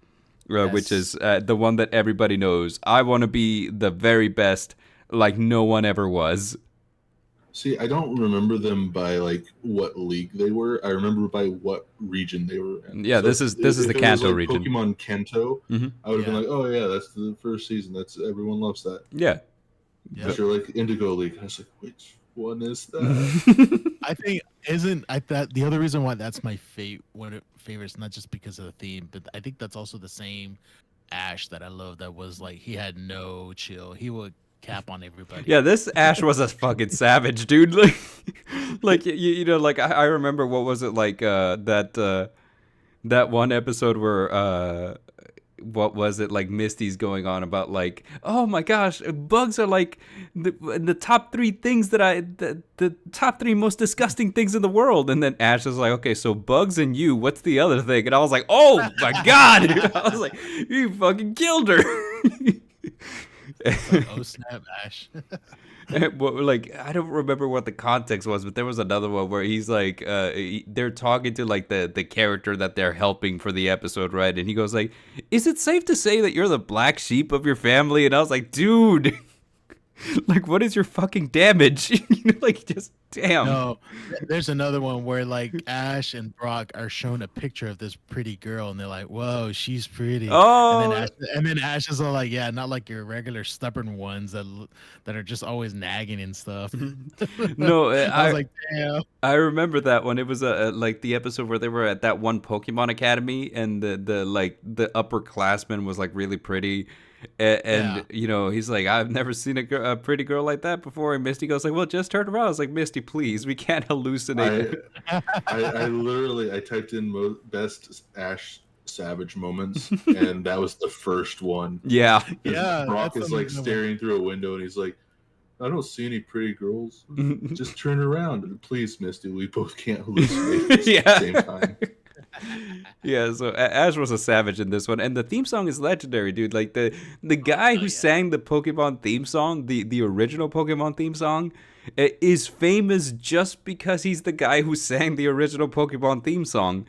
Speaker 1: which is the one that everybody knows. I want to be the very best, like no one ever was.
Speaker 2: See, I don't remember them by like what league they were. I remember by what region they were in.
Speaker 1: Yeah, this is the
Speaker 2: if it was,
Speaker 1: Kanto
Speaker 2: like,
Speaker 1: region.
Speaker 2: Pokemon Kanto,
Speaker 1: Mhm.
Speaker 2: I would have been
Speaker 3: Yeah.
Speaker 2: like, oh yeah, that's the first season. That's everyone loves that.
Speaker 1: Yeah.
Speaker 3: Yeah.
Speaker 2: But you're like Indigo League. I was like, which one is that?
Speaker 3: I think the other reason why that's my favorite is not just because of the theme, but I think that's also the same Ash that I love. That was like he had no chill. He would cap on everybody.
Speaker 1: Yeah, this Ash was a fucking savage, dude. Like like I remember what was it like that one episode where what was it like Misty's going on about like, oh my gosh, bugs are like the top 3 things the top 3 most disgusting things in the world, and then Ash is like, okay, so bugs and you, what's the other thing? And I was like, oh my god. I was like, you fucking killed her.
Speaker 3: It's like, oh snap, Ash.
Speaker 1: Like I don't remember what the context was, but there was another one where he's like, they're talking to like the character that they're helping for the episode, right? And he goes like, "Is it safe to say that you're the black sheep of your family?" And I was like, "Dude, like what is your fucking damage?" Like just damn.
Speaker 3: No, there's another one where like Ash and Brock are shown a picture of this pretty girl, and they're like, "Whoa, she's pretty."
Speaker 1: Oh,
Speaker 3: And then Ash is all like, "Yeah, not like your regular stubborn ones that are just always nagging and stuff."
Speaker 1: no,
Speaker 3: I was like, "Damn."
Speaker 1: I remember that one. It was like the episode where they were at that one Pokemon Academy, and the upperclassman was like really pretty, and
Speaker 3: Yeah.
Speaker 1: he's like, I've never seen a pretty girl like that before. And Misty goes like, well, just turn around. I was like, Misty, please, we can't hallucinate.
Speaker 2: I literally I typed in best Ash Savage moments, and that was the first one.
Speaker 1: Yeah,
Speaker 3: Yeah,
Speaker 2: Brock
Speaker 3: that's
Speaker 2: is like
Speaker 3: something-
Speaker 2: staring through a window, and he's like, "I don't see any pretty girls. Just turn around, please, Misty. We both can't hallucinate at
Speaker 1: Yeah.
Speaker 2: the same time."
Speaker 1: yeah. So Ash was a savage in this one, and the theme song is legendary, dude. Like the guy who sang the Pokemon theme song, the original Pokemon theme song, is famous just because he's the guy who sang the original Pokemon theme song.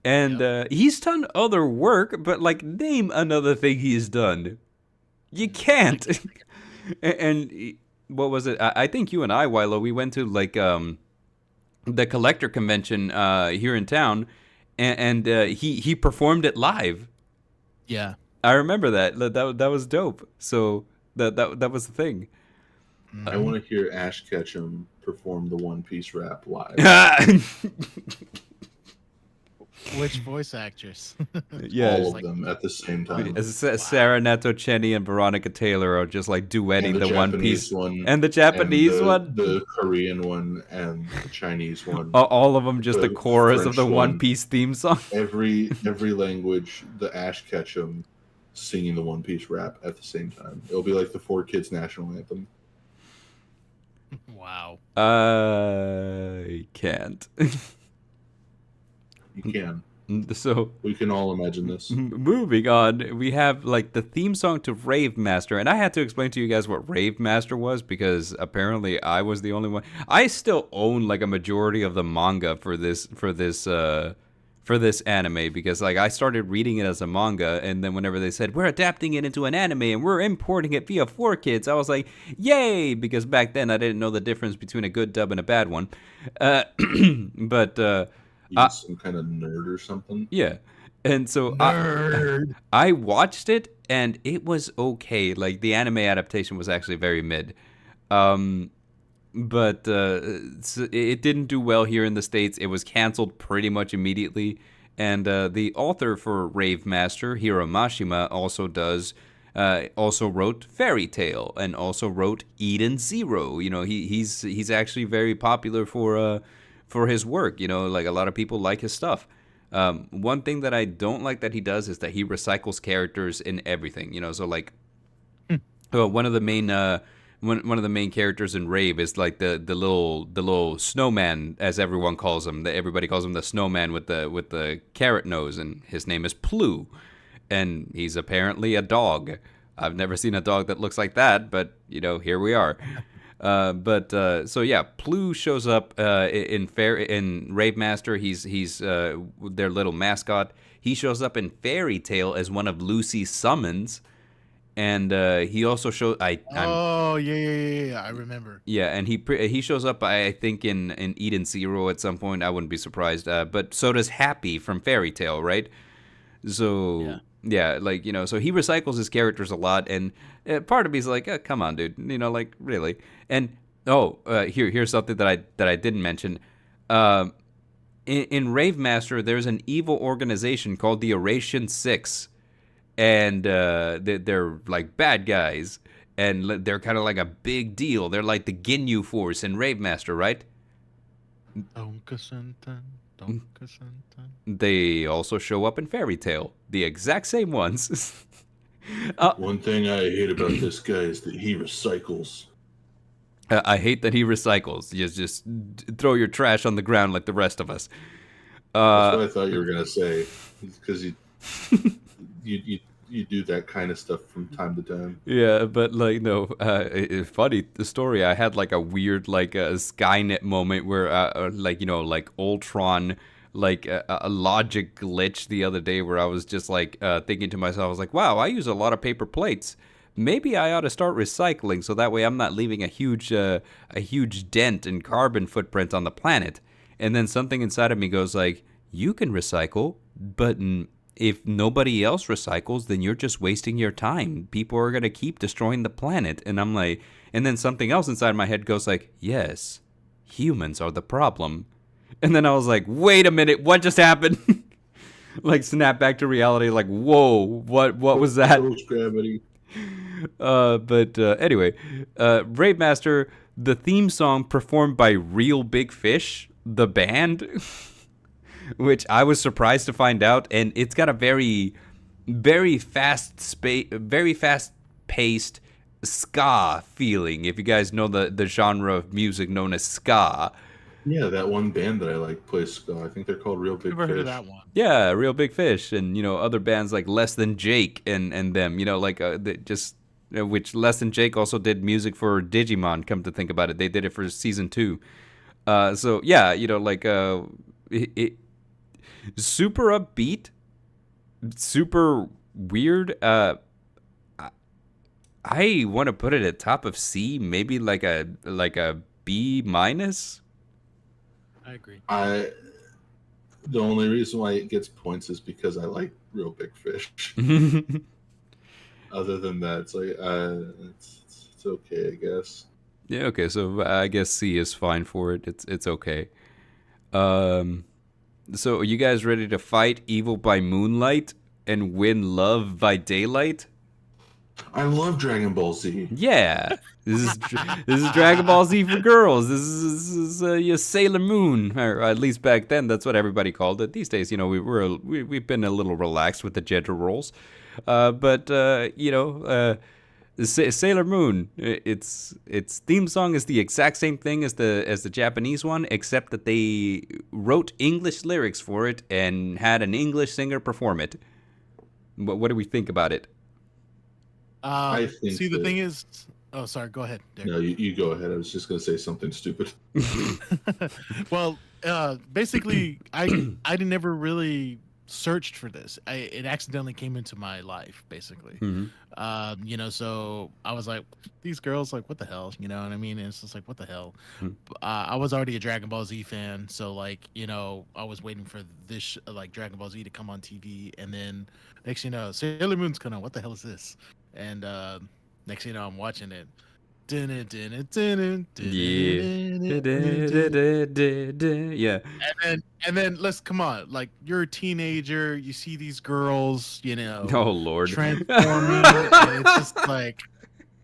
Speaker 1: And he's done other work, but like, name another thing he's done. You can't. And what was it? I think you and I, Wilo, we went to like the collector convention here in town, and he performed it live.
Speaker 3: Yeah.
Speaker 1: I remember that was dope. So that was the thing.
Speaker 2: I want to hear Ash Ketchum perform the One Piece rap live.
Speaker 3: Which voice actress?
Speaker 1: Yeah,
Speaker 2: All of them at the same time.
Speaker 1: Sarah Nato Cheney and Veronica Taylor are just like duetting
Speaker 2: And
Speaker 1: the One Piece
Speaker 2: one,
Speaker 1: and the Japanese
Speaker 2: and
Speaker 1: one,
Speaker 2: the Korean one, and the Chinese one.
Speaker 1: all of them just the chorus of
Speaker 2: French
Speaker 1: the One
Speaker 2: one.
Speaker 1: Piece theme song.
Speaker 2: Every language, the Ash Ketchum singing the One Piece rap at the same time. It'll be like the 4Kids national anthem.
Speaker 3: Wow.
Speaker 1: I can't.
Speaker 2: You can.
Speaker 1: So
Speaker 2: We can all imagine this.
Speaker 1: moving on, we have like the theme song to Rave Master, and I had to explain to you guys what Rave Master was because apparently I was the only one. I still own like a majority of the manga for this anime because like I started reading it as a manga, and then whenever they said we're adapting it into an anime and we're importing it via 4Kids, I was like, yay! Because back then I didn't know the difference between a good dub and a bad one. But
Speaker 2: You some kind of nerd or something.
Speaker 1: yeah. And so
Speaker 3: Nerd.
Speaker 1: I watched it and it was okay. Like the anime adaptation was actually very mid. But it didn't do well here in the States. It was canceled pretty much immediately. And the author for Rave Master, Hiro Mashima, also wrote Fairy Tail and also wrote Eden Zero. You know, he's actually very popular for his work. You know, like a lot of people like his stuff. One thing that I don't like that he does is that he recycles characters in everything. You know, so like one of the main characters in Rave is like the little snowman, as everyone calls him. Everybody calls him the snowman with the carrot nose, and his name is Plu, and he's apparently a dog. I've never seen a dog that looks like that, but you know, here we are. So yeah, Plu shows up in Rave Master. He's their little mascot. He shows up in Fairy Tail as one of Lucy's summons, and he also shows.
Speaker 3: Oh yeah, I remember.
Speaker 1: Yeah, and he shows up, I think, in Eden Zero at some point. I wouldn't be surprised. But so does Happy from Fairy Tail, right? So yeah, like, you know, so he recycles his characters a lot, and part of me's like, come on, dude, you know, like, really. And here's something that I didn't mention. In Rave Master, there's an evil organization called the Eurasian Six, and they're like bad guys, and they're kind of like a big deal. They're like the Ginyu Force in Rave Master, right? They also show up in Fairy Tail, the exact same ones.
Speaker 2: One thing I hate about this guy is that he recycles.
Speaker 1: I hate that he recycles. You just throw your trash on the ground like the rest of us.
Speaker 2: That's what I thought you were gonna say, because you you do that kind of stuff from time to time.
Speaker 1: Yeah, but like no, funny the story. I had like a weird like a Skynet moment where like like Ultron, like a logic glitch the other day where I was just like thinking to myself, I was like, wow, I use a lot of paper plates. Maybe I ought to start recycling so that way I'm not leaving a huge dent and carbon footprint on the planet. And then something inside of me goes like, you can recycle, but if nobody else recycles, then you're just wasting your time. People are going to keep destroying the planet. And I'm like, and then something else inside my head goes like, yes, humans are the problem. And then I was like, wait a minute, what just happened? Like snap back to reality, like, whoa, what was that?
Speaker 2: Gravity.
Speaker 1: But anyway, Brave Master, the theme song performed by Real Big Fish, the band, which I was surprised to find out, and it's got a very, very very fast paced ska feeling. If you guys know the genre of music known as ska.
Speaker 2: Yeah, that one band that I like plays ska. I think they're called Real Big
Speaker 3: Never
Speaker 2: Fish.
Speaker 3: heard of that one.
Speaker 1: Yeah, Real Big Fish, and other bands like Less Than Jake and them, like just which Less Than Jake also did music for Digimon. Come to think about it, they did it for season 2. So yeah, like super upbeat, super weird. I want to put it at top of C, maybe like a B minus.
Speaker 3: I agree.
Speaker 2: The only reason why it gets points is because I like Real Big Fish. Other than that, it's like it's okay, I guess.
Speaker 1: Yeah, okay, so I guess C is fine for it. It's okay. So are you guys ready to fight evil by moonlight and win love by daylight?
Speaker 2: I love Dragon Ball Z.
Speaker 1: Yeah, this is Dragon Ball Z for girls. This is your Sailor Moon, or at least back then that's what everybody called it. These days, we've been a little relaxed with the gender roles, but Sailor Moon, its theme song is the exact same thing as the Japanese one, except that they wrote English lyrics for it and had an English singer perform it. What do we think about it?
Speaker 2: I think
Speaker 3: the thing is, oh, sorry, go ahead, Derek.
Speaker 2: No, you go ahead. I was just going to say something stupid.
Speaker 3: Well, basically, I never really searched for this. It accidentally came into my life, basically.
Speaker 1: Mm-hmm.
Speaker 3: So I was like, these girls, like, what the hell? You know what I mean? And it's just like, what the hell? I was already a Dragon Ball Z fan, so like, I was waiting for this like Dragon Ball Z to come on TV, and then next Sailor Moon's coming on. What the hell is this? And next I'm watching it.
Speaker 1: Yeah.
Speaker 3: And then let's come on. Like, you're a teenager, you see these girls,
Speaker 1: Oh Lord,
Speaker 3: transforming, and it's just like,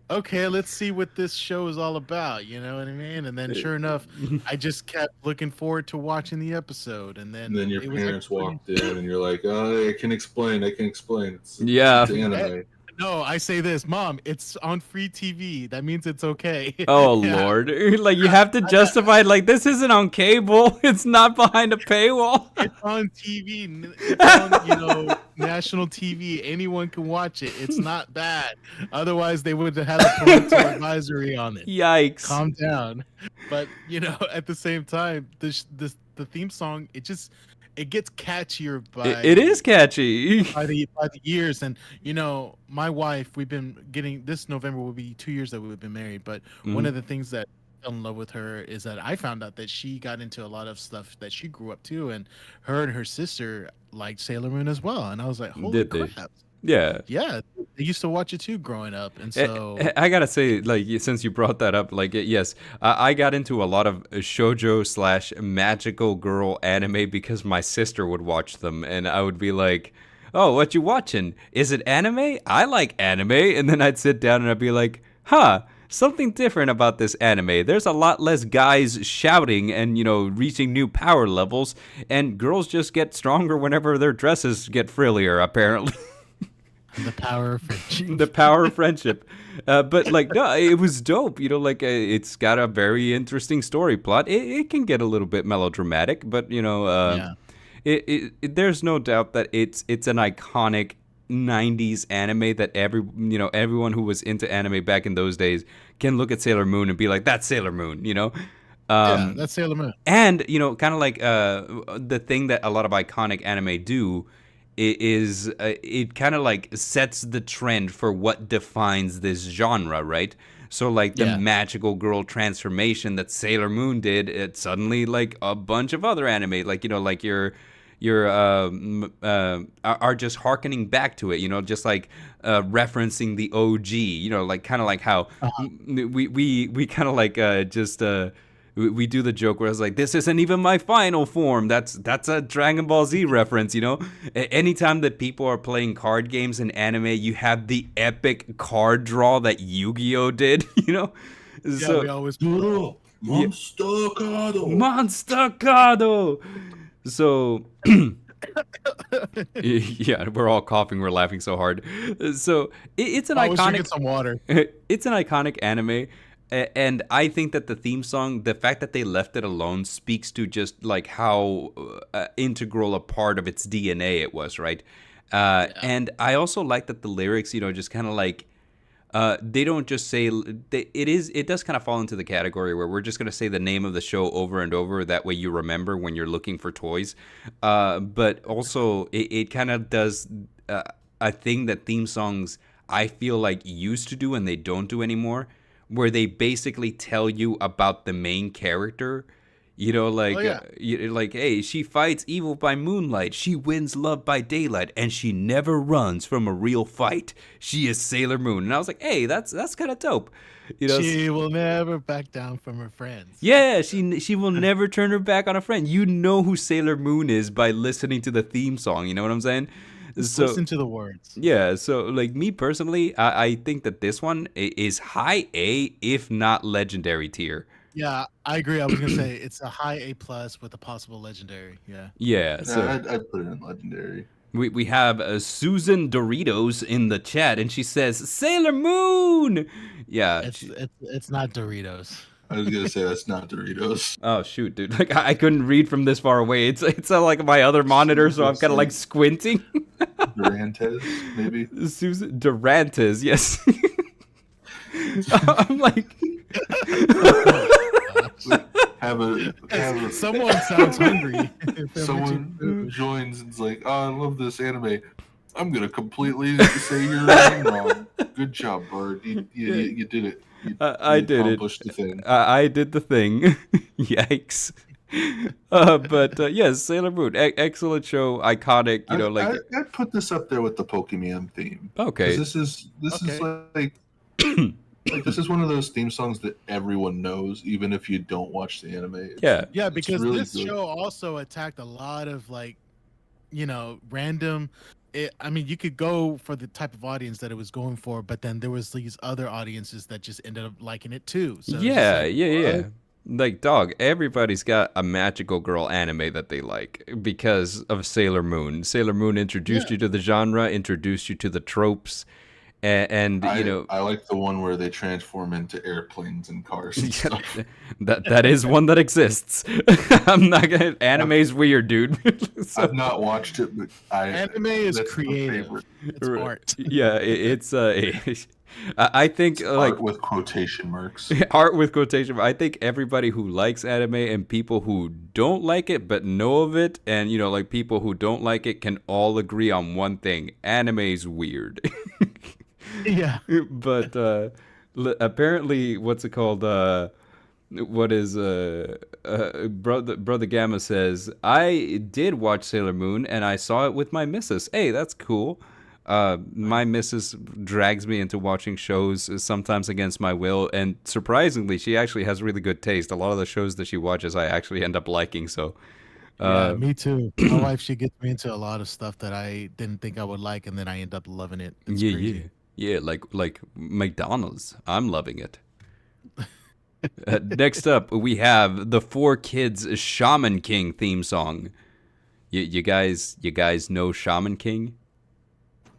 Speaker 3: okay, let's see what this show is all about. You know what I mean? And then sure enough, I just kept looking forward to watching the episode. And then
Speaker 2: your parents walked in, and you're like, "Oh, I can explain. It's anime."
Speaker 3: No, I say this, Mom, it's on free TV. That means it's okay.
Speaker 1: Oh Lord, like you have to justify it, like this isn't on cable. It's not behind a paywall.
Speaker 3: It's on TV. It's on, national TV. Anyone can watch it. It's not bad. Otherwise, they would have had a parental advisory on it.
Speaker 1: Yikes!
Speaker 3: Calm down. But at the same time, the theme song, it gets catchier by
Speaker 1: it is catchy
Speaker 3: by the years. And my wife, we've been getting, this November will be 2 years that we've been married, but one of the things that I fell in love with her is that I found out that she got into a lot of stuff that she grew up to, and her sister liked Sailor Moon as well, and I was like, holy crap.
Speaker 1: Yeah,
Speaker 3: they used to watch it too growing up. And so
Speaker 1: I gotta say, like, since you brought that up, like, yes, I got into a lot of shoujo / magical girl anime because my sister would watch them, and I would be like, oh, what you watching? Is it anime? I like anime. And then I'd sit down and I'd be like, huh, something different about this anime. There's a lot less guys shouting and, reaching new power levels, and girls just get stronger whenever their dresses get frillier, apparently.
Speaker 3: The power of friendship.
Speaker 1: The power of friendship. But like, no, it was dope. It's got a very interesting story plot. It can get a little bit melodramatic, but there's no doubt that it's an iconic '90s anime that everyone who was into anime back in those days can look at Sailor Moon and be like, "That's Sailor Moon," you know.
Speaker 3: Yeah,
Speaker 1: Um,
Speaker 3: that's Sailor Moon.
Speaker 1: and kind of like the thing that a lot of iconic anime do is it kind of like sets the trend for what defines this genre, right? So like the
Speaker 3: Yeah.
Speaker 1: magical girl transformation that Sailor Moon did, it suddenly like a bunch of other anime, like like your are just harkening back to it, just like referencing the OG, like kind of like how we kind of like just we do the joke where it's like, this isn't even my final form. That's a Dragon Ball Z reference, Anytime that people are playing card games in anime, you have the epic card draw that Yu-Gi-Oh did,
Speaker 3: Yeah,
Speaker 1: So
Speaker 3: we always
Speaker 2: Duro,
Speaker 1: Yeah.
Speaker 2: Monstacado.
Speaker 1: Monstacado. So yeah, we're all coughing. We're laughing so hard. So it's an
Speaker 3: I was drinking
Speaker 1: iconic.
Speaker 3: some water.
Speaker 1: It's an iconic anime, and I think that the theme song, the fact that they left it alone, speaks to just like how integral a part of its DNA it was, right? And I also like that the lyrics, just kind of like they don't just say it does kind of fall into the category where we're just going to say the name of the show over and over, that way you remember when you're looking for toys, but also it kind of does a thing that theme songs I feel like used to do and they don't do anymore, where they basically tell you about the main character. Like,
Speaker 3: Oh, yeah.
Speaker 1: like, hey, she fights evil by moonlight. She wins love by daylight, and she never runs from a real fight. She is Sailor Moon. And I was like, hey, that's kind of dope.
Speaker 3: She will never back down from her friends.
Speaker 1: Yeah, she will never turn her back on a friend. You know who Sailor Moon is by listening to the theme song. You know what I'm saying?
Speaker 3: Just
Speaker 1: So
Speaker 3: listen to the words.
Speaker 1: yeah, so like me personally, I think that this one is high A, if not legendary tier.
Speaker 3: Yeah, I agree. I was gonna say it's a high A+ with a possible legendary. Yeah.
Speaker 1: Yeah, so.
Speaker 2: Yeah, I'd put it in legendary.
Speaker 1: We have Susan Doritos in the chat, and she says Sailor Moon. Yeah.
Speaker 3: It's not Doritos.
Speaker 2: I was gonna say that's not Doritos.
Speaker 1: Oh shoot, dude! Like I couldn't read from this far away. It's like my other monitor, so I'm kind of like squinting.
Speaker 2: Durantes, maybe.
Speaker 1: Susan Durantes, yes. I'm like.
Speaker 2: Have a
Speaker 3: Someone sounds hungry.
Speaker 2: someone joins and's like, oh, I love this anime. I'm gonna completely say your name wrong. Good job, Bard. You did it.
Speaker 1: I did it.
Speaker 2: Accomplished the thing.
Speaker 1: I did the thing. Yikes. But yes, Sailor Moon, excellent show, iconic.
Speaker 2: I'd put this up there with the Pokemon theme.
Speaker 1: Okay.
Speaker 2: 'Cause this is like. Like, this is one of those theme songs that everyone knows, even if you don't watch the anime.
Speaker 3: Yeah, because
Speaker 2: really
Speaker 3: this
Speaker 2: good.
Speaker 3: show also attacked a lot of random. I mean, you could go for the type of audience that it was going for, but then there was these other audiences that just ended up liking it too. So
Speaker 1: Yeah. Like, dog, everybody's got a magical girl anime that they like because of Sailor Moon. Sailor Moon introduced you to the genre, introduced you to the tropes. And
Speaker 2: I like the one where they transform into airplanes and cars and stuff.
Speaker 1: that is one that exists. I'm not gonna. Anime's weird, dude. So,
Speaker 2: I've not watched it, but
Speaker 3: anime is
Speaker 2: that's my
Speaker 3: creative.
Speaker 2: favorite.
Speaker 3: It's art.
Speaker 1: Yeah, it's I think like
Speaker 2: Art with quotation marks.
Speaker 1: art with quotation. I think everybody who likes anime and people who don't like it but know of it, and like people who don't like it, can all agree on one thing: anime's weird.
Speaker 3: Yeah.
Speaker 1: But apparently, what's it called? What is brother Gamma says, I did watch Sailor Moon and I saw it with my missus. Hey, that's cool. My missus drags me into watching shows sometimes against my will, and surprisingly, she actually has really good taste. A lot of the shows that she watches, I actually end up liking. So.
Speaker 3: Yeah, me too. My wife, she gets me into a lot of stuff that I didn't think I would like, and then I end up loving it. It's crazy.
Speaker 1: Yeah, like McDonald's. I'm loving it. Next up, we have the 4Kids Shaman King theme song. You guys know Shaman King?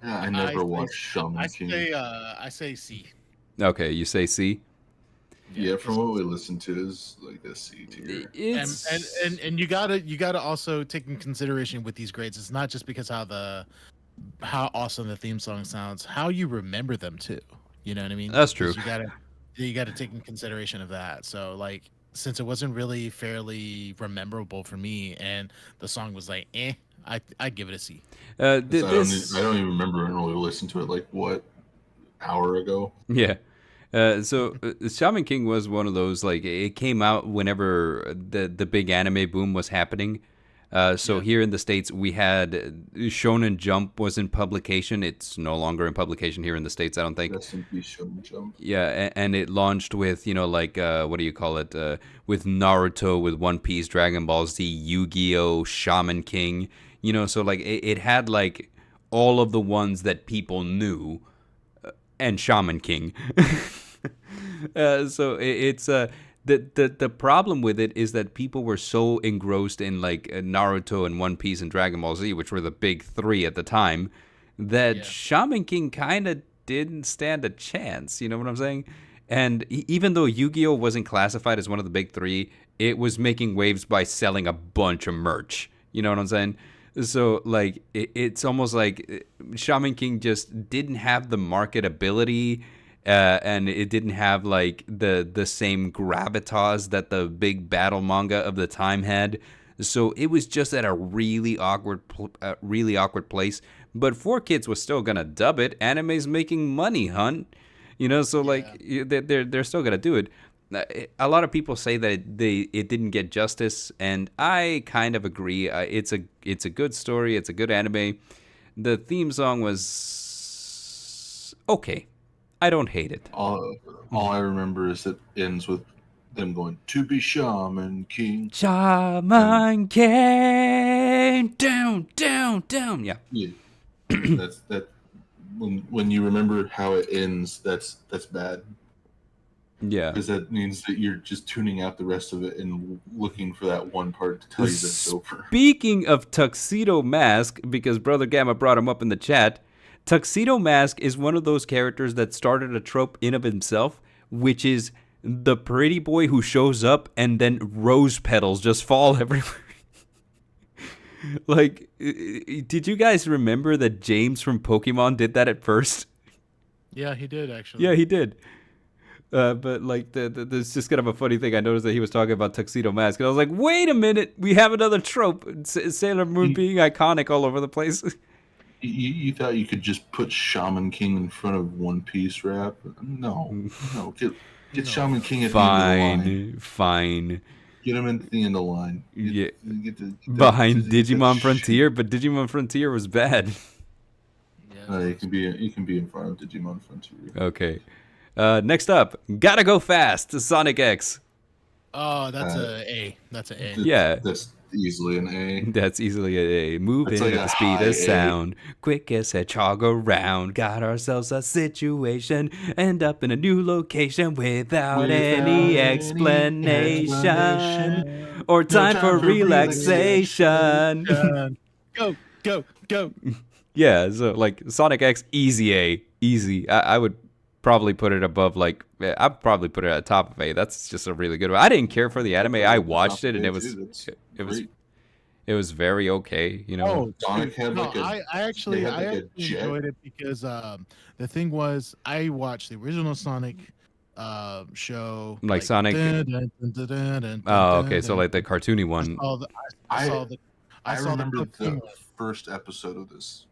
Speaker 2: Yeah, I never watched Shaman King.
Speaker 3: I say C.
Speaker 1: Okay, you say C?
Speaker 2: Yeah, from what we listened to, is like a C tier.
Speaker 3: And you gotta also take in consideration with these grades. It's not just because how the how awesome the theme song sounds, how you remember them too. You know what I mean?
Speaker 1: That's true.
Speaker 3: Because you gotta take in consideration of that. So like, since it wasn't really fairly memorable for me, and the song was like, I give it a C.
Speaker 2: I
Speaker 1: This
Speaker 2: don't even remember. I only listened to it like what, hour ago.
Speaker 1: Yeah. Shaman King was one of those, like, it came out whenever the big anime boom was happening. So
Speaker 3: Yeah.
Speaker 1: here in the States, we had Shonen Jump was in publication. It's no longer in publication here in the States, I don't think.
Speaker 2: Rest in peace, Shonen Jump.
Speaker 1: Yeah, and it launched with, like, what do you call it? With Naruto, with One Piece, Dragon Ball Z, Yu-Gi-Oh, Shaman King. So like it had like all of the ones that people knew, and Shaman King. So it's the problem with it is that people were so engrossed in like Naruto and One Piece and Dragon Ball Z, which were the big three at the time, that
Speaker 3: Yeah.
Speaker 1: Shaman King kind of didn't stand a chance. You know what I'm saying? And even though Yu-Gi-Oh wasn't classified as one of the big three, it was making waves by selling a bunch of merch. You know what I'm saying? So like it's almost like Shaman King just didn't have the marketability, and it didn't have like the same gravitas that the big battle manga of the time had. So it was just at a really awkward place. But 4Kids was still gonna dub it. Anime's making money, hunt. So like
Speaker 3: Yeah.
Speaker 1: they're still gonna do it. A lot of people say that it didn't get justice, and I kind of agree. It's a good story. It's a good anime. The theme song was okay. I don't hate it.
Speaker 2: All I remember is it ends with them going to be Shaman King. And
Speaker 1: Shaman King, down, down, down. Yeah,
Speaker 2: yeah, that's that. When you remember how it ends, that's bad,
Speaker 1: yeah.
Speaker 2: because that means that you're just tuning out the rest of it and looking for that one part to tell you that it's over.
Speaker 1: Speaking of Tuxedo Mask, because Brother Gamma brought him up in the chat, Tuxedo Mask is one of those characters that started a trope in of himself, which is the pretty boy who shows up and then rose petals just fall everywhere. Like, did you guys remember that James from Pokemon did that at first?
Speaker 3: Yeah, he did actually.
Speaker 1: Yeah, he did. But like, there's just kind of a funny thing. I noticed that he was talking about Tuxedo Mask, and I was like, wait a minute, we have another trope: Sailor Moon being iconic all over the place.
Speaker 2: You thought you could just put Shaman King in front of One Piece rap? No, get
Speaker 3: No.
Speaker 2: Shaman King at the end of the line.
Speaker 1: Fine.
Speaker 2: Get him at the end of the line.
Speaker 1: Yeah,
Speaker 2: Get
Speaker 1: behind
Speaker 2: that
Speaker 1: Digimon
Speaker 2: shit.
Speaker 1: Frontier, but Digimon Frontier was bad.
Speaker 3: Yeah.
Speaker 2: You can be in front of Digimon Frontier.
Speaker 1: Okay. Next up, Gotta Go Fast, Sonic X.
Speaker 3: Oh, that's a A. That's an A.
Speaker 1: Yeah.
Speaker 2: That's easily an A.
Speaker 1: That's easily a moving
Speaker 2: That's like
Speaker 1: at the
Speaker 2: a
Speaker 1: speed
Speaker 2: high
Speaker 1: of
Speaker 2: A.
Speaker 1: sound. Quick as hedgehog around. Got ourselves a situation. End up in a new location without any explanation. Or time for relaxation.
Speaker 3: Go, go, go.
Speaker 1: Yeah, so like Sonic X, easy A. Easy. I would probably put it above, like, I'd probably put it at the top of A. That's just a really good one. I didn't care for the anime. I watched it, and it was very okay.
Speaker 3: Oh,
Speaker 2: Sonic
Speaker 3: dude,
Speaker 2: had
Speaker 3: no,
Speaker 2: like a.
Speaker 3: I actually,
Speaker 2: they had
Speaker 3: I
Speaker 2: like a
Speaker 3: actually
Speaker 2: jet.
Speaker 3: enjoyed it because the thing was, I watched the original Sonic show,
Speaker 1: Like Sonic. Oh, okay. So like the cartoony one.
Speaker 3: I saw the
Speaker 2: I remember
Speaker 3: the
Speaker 2: the
Speaker 3: one.
Speaker 2: first episode of this.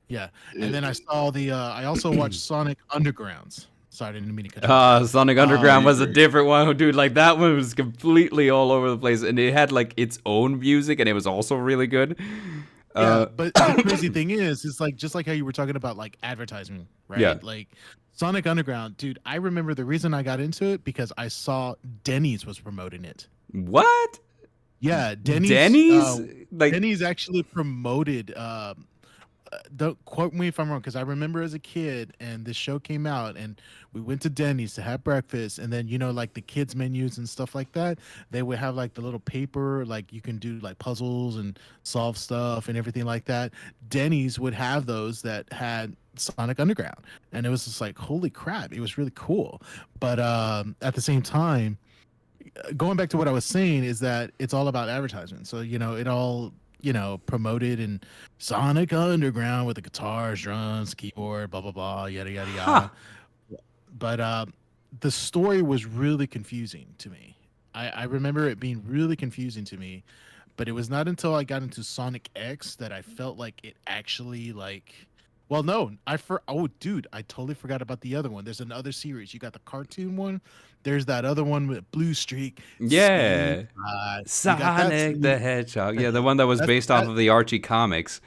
Speaker 3: Yeah, and then I saw I also watched Sonic Undergrounds. Sorry, I didn't mean to cut you off.
Speaker 1: Sonic Underground was a
Speaker 2: yeah.
Speaker 1: different one, dude. Like that one was completely all over the place, and it had like its own music, and it was also really good.
Speaker 3: Yeah, but the crazy thing is, it's like just like how you were talking about like advertising, right?
Speaker 1: Yeah.
Speaker 3: Like Sonic Underground, dude. I remember the reason I got into it because I saw Denny's was promoting it.
Speaker 1: What?
Speaker 3: Yeah, Denny's.
Speaker 1: Denny's? Like
Speaker 3: Denny's actually promoted. Don't quote me if I'm wrong, because I remember as a kid, and this show came out, and we went to Denny's to have breakfast, and then like the kids menus and stuff like that. They would have like the little paper, like you can do like puzzles and solve stuff and everything like that. Denny's would have those that had Sonic Underground, and it was just like, holy crap, it was really cool. But at the same time, going back to what I was saying is that it's all about advertisement. So it all promoted in Sonic Underground with the guitars, drums, keyboard, blah blah blah, yada yada
Speaker 1: Huh.
Speaker 3: yada. But the story was really confusing to me. I remember it being really confusing to me, but it was not until I got into Sonic X that I felt like it actually like. Well, no, oh, dude, I totally forgot about the other one. There's another series. You got the cartoon one. There's that other one with Blue Streak, Speed.
Speaker 1: Yeah.
Speaker 3: You got that.
Speaker 1: Sonic the Hedgehog. Yeah, the one that was
Speaker 3: That's
Speaker 1: based off
Speaker 3: that.
Speaker 1: of the Archie comics.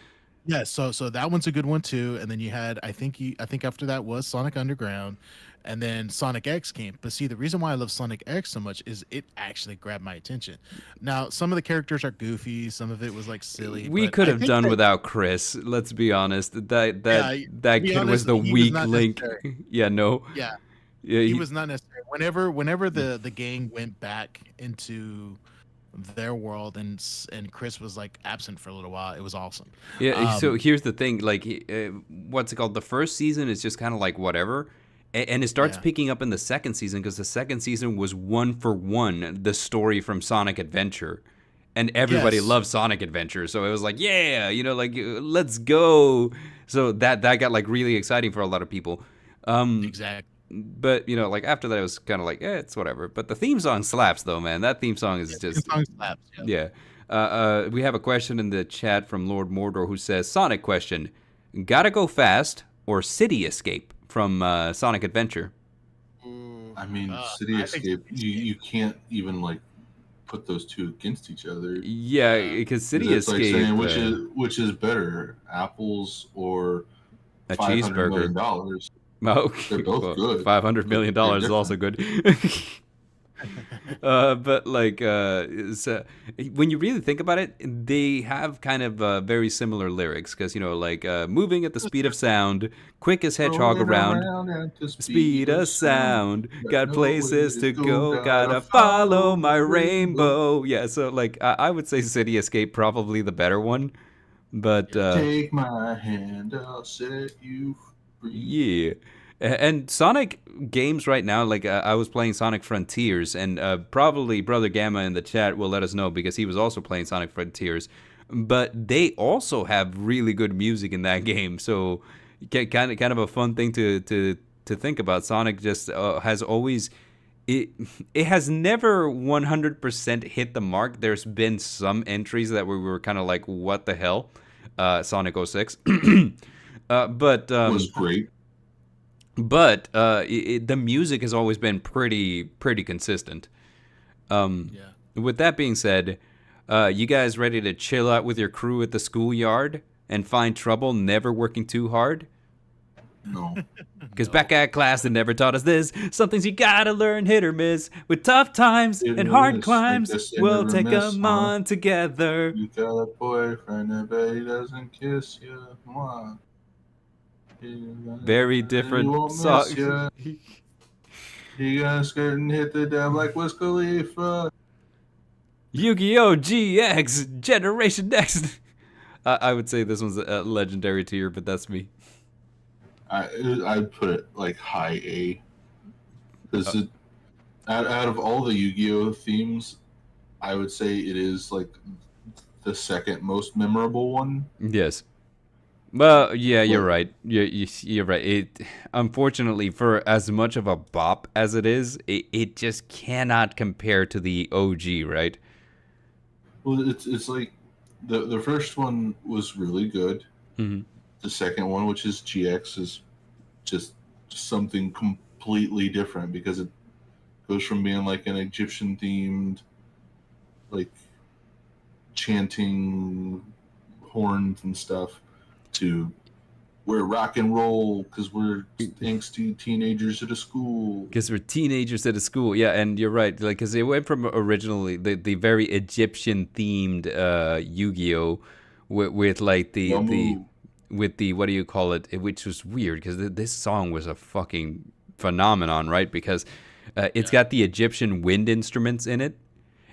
Speaker 3: Yeah, so that one's a good one too. And then you had, I think after that was Sonic Underground, and then Sonic X came. But see, the reason why I love Sonic X so much is it actually grabbed my attention. Now, some of the characters are goofy, some of it was like silly,
Speaker 1: We
Speaker 3: but
Speaker 1: could
Speaker 3: I
Speaker 1: have
Speaker 3: think
Speaker 1: done
Speaker 3: that,
Speaker 1: without Chris. Let's be honest. That
Speaker 3: yeah,
Speaker 1: that
Speaker 3: to
Speaker 1: that
Speaker 3: be
Speaker 1: kid was
Speaker 3: honest,
Speaker 1: the
Speaker 3: he was
Speaker 1: weak
Speaker 3: not
Speaker 1: link.
Speaker 3: necessary.
Speaker 1: Yeah, no.
Speaker 3: Yeah,
Speaker 1: Yeah,
Speaker 3: he was not necessary. Whenever the gang went back into their world and Chris was like absent for a little while, it was awesome.
Speaker 1: yeah. So
Speaker 3: Um,
Speaker 1: here's the thing. Like, what's it called? The first season is just kind of like whatever, and it starts
Speaker 3: yeah.
Speaker 1: picking up in the second season because the second season was one for one the story from Sonic Adventure, and everybody
Speaker 3: Yes,
Speaker 1: loved Sonic Adventure. So it was like, yeah, like let's go. So that got like really exciting for a lot of people. Um,
Speaker 3: exactly.
Speaker 1: but like after that, it was kind of like, it's whatever. But the theme song slaps, though, man. That theme song is
Speaker 3: Yeah,
Speaker 1: just,
Speaker 3: song slaps. Yeah.
Speaker 1: yeah. We have a question in the chat from Lord Mordor who says, Sonic question: Gotta go fast or City Escape from Sonic Adventure?
Speaker 3: Ooh,
Speaker 2: I mean, City
Speaker 3: I think
Speaker 2: Escape.
Speaker 3: City
Speaker 2: You
Speaker 3: Escape.
Speaker 2: can't even like put those two against each other.
Speaker 1: Yeah,
Speaker 3: Yeah.
Speaker 1: because
Speaker 2: 'Cause
Speaker 1: City
Speaker 2: it's like saying
Speaker 1: Escape,
Speaker 2: which is better, apples or
Speaker 1: a
Speaker 2: $500 million
Speaker 1: cheeseburger.
Speaker 2: dollars. They're
Speaker 1: Okay,
Speaker 2: both
Speaker 1: well,
Speaker 2: good. They're
Speaker 1: $500 million is also
Speaker 2: different.
Speaker 1: good. But like, so when you really think about it, they have kind of very similar lyrics because like moving at the
Speaker 3: Just
Speaker 1: speed of sound, quick as hedgehog
Speaker 2: Rolling
Speaker 1: around,
Speaker 2: around at the
Speaker 1: speed
Speaker 2: speed of
Speaker 1: of
Speaker 2: sound.
Speaker 1: sound,
Speaker 2: Got
Speaker 1: got
Speaker 2: nowhere
Speaker 1: places
Speaker 2: to
Speaker 1: to
Speaker 2: go.
Speaker 1: go,
Speaker 2: Gotta
Speaker 1: gotta follow
Speaker 2: follow my
Speaker 1: my
Speaker 2: rainbow.
Speaker 1: rainbow. Yeah, so like I would say City Escape probably the better one, but
Speaker 3: yeah.
Speaker 2: Take my hand, I'll set you free.
Speaker 1: yeah. And Sonic games right now, like I was playing Sonic Frontiers, and probably Brother Gamma in the chat will let us know because he was also playing Sonic Frontiers. But they also have really good music in that game, so kind of a fun thing to think about. Sonic just has always it it has never 100% hit the mark. There's been some entries that we were kind of like, what the hell, Sonic 06. But
Speaker 2: Was great.
Speaker 1: the music has always been pretty consistent.
Speaker 3: Yeah.
Speaker 1: With that being said, you guys ready to chill out with your crew at the schoolyard and find trouble never working too hard?
Speaker 2: No.
Speaker 1: Because
Speaker 3: No.
Speaker 1: back at class, they never taught us this. Some things you gotta learn, hit or miss. With tough times
Speaker 2: It
Speaker 1: and hard
Speaker 2: is. I
Speaker 1: climbs,
Speaker 2: guess I
Speaker 1: we'll
Speaker 2: never
Speaker 1: take
Speaker 2: miss,
Speaker 1: 'em
Speaker 2: huh?
Speaker 1: on together.
Speaker 2: You got a boyfriend, I bet he doesn't kiss you. Mwah.
Speaker 1: Very
Speaker 2: He
Speaker 1: different
Speaker 2: won't miss
Speaker 1: songs.
Speaker 2: you. He got a skirt and hit the dab like Wiz Khalifa.
Speaker 1: Yu-Gi-Oh! GX Generation Next. I would say this one's a legendary tier, but that's me.
Speaker 2: I'd put it like high A. Because out of all the Yu-Gi-Oh themes, I would say it is like the second most memorable one.
Speaker 1: Yes. Well, yeah, you're
Speaker 2: But
Speaker 1: right. You're right. It, unfortunately, for as much of a bop as it is, it just cannot compare to the OG, right?
Speaker 2: well, it's like the first one was really good.
Speaker 1: Hmm.
Speaker 2: The second one, which is GX, is just something completely different because it goes from being like an Egyptian themed, like chanting horns and stuff, to we're rock and roll because we're angsty teenagers at a school.
Speaker 1: Because we're teenagers at a school, yeah, and you're right. Like, because it went from originally the very Egyptian themed Yu-Gi-Oh, with like
Speaker 2: No move.
Speaker 1: with the what do you call it, which was weird because this song was a fucking phenomenon, right? Because it's
Speaker 3: Yeah.
Speaker 1: got the Egyptian wind instruments in it,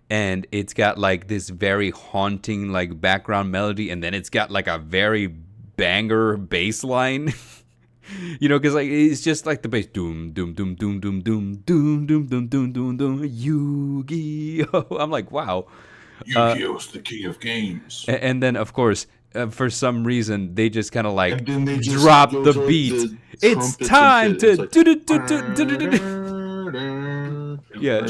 Speaker 1: and it's got like this very haunting like background melody, and then it's got like a very banger bass line. Because like it's just like the bass, doom doom doom doom doom doom doom doom doom doom doom doom Yu-Gi-Oh. I'm like, wow.
Speaker 2: Yu-Gi-Oh's the king of games.
Speaker 1: And then, of course, for some reason, they just kind of like
Speaker 2: And then they just
Speaker 1: drop
Speaker 2: go
Speaker 1: the
Speaker 2: to like
Speaker 1: beat.
Speaker 2: the
Speaker 1: It's
Speaker 2: trumpets and
Speaker 1: time
Speaker 2: shit.
Speaker 1: to
Speaker 2: It's like
Speaker 1: do do do do do do do. Yeah.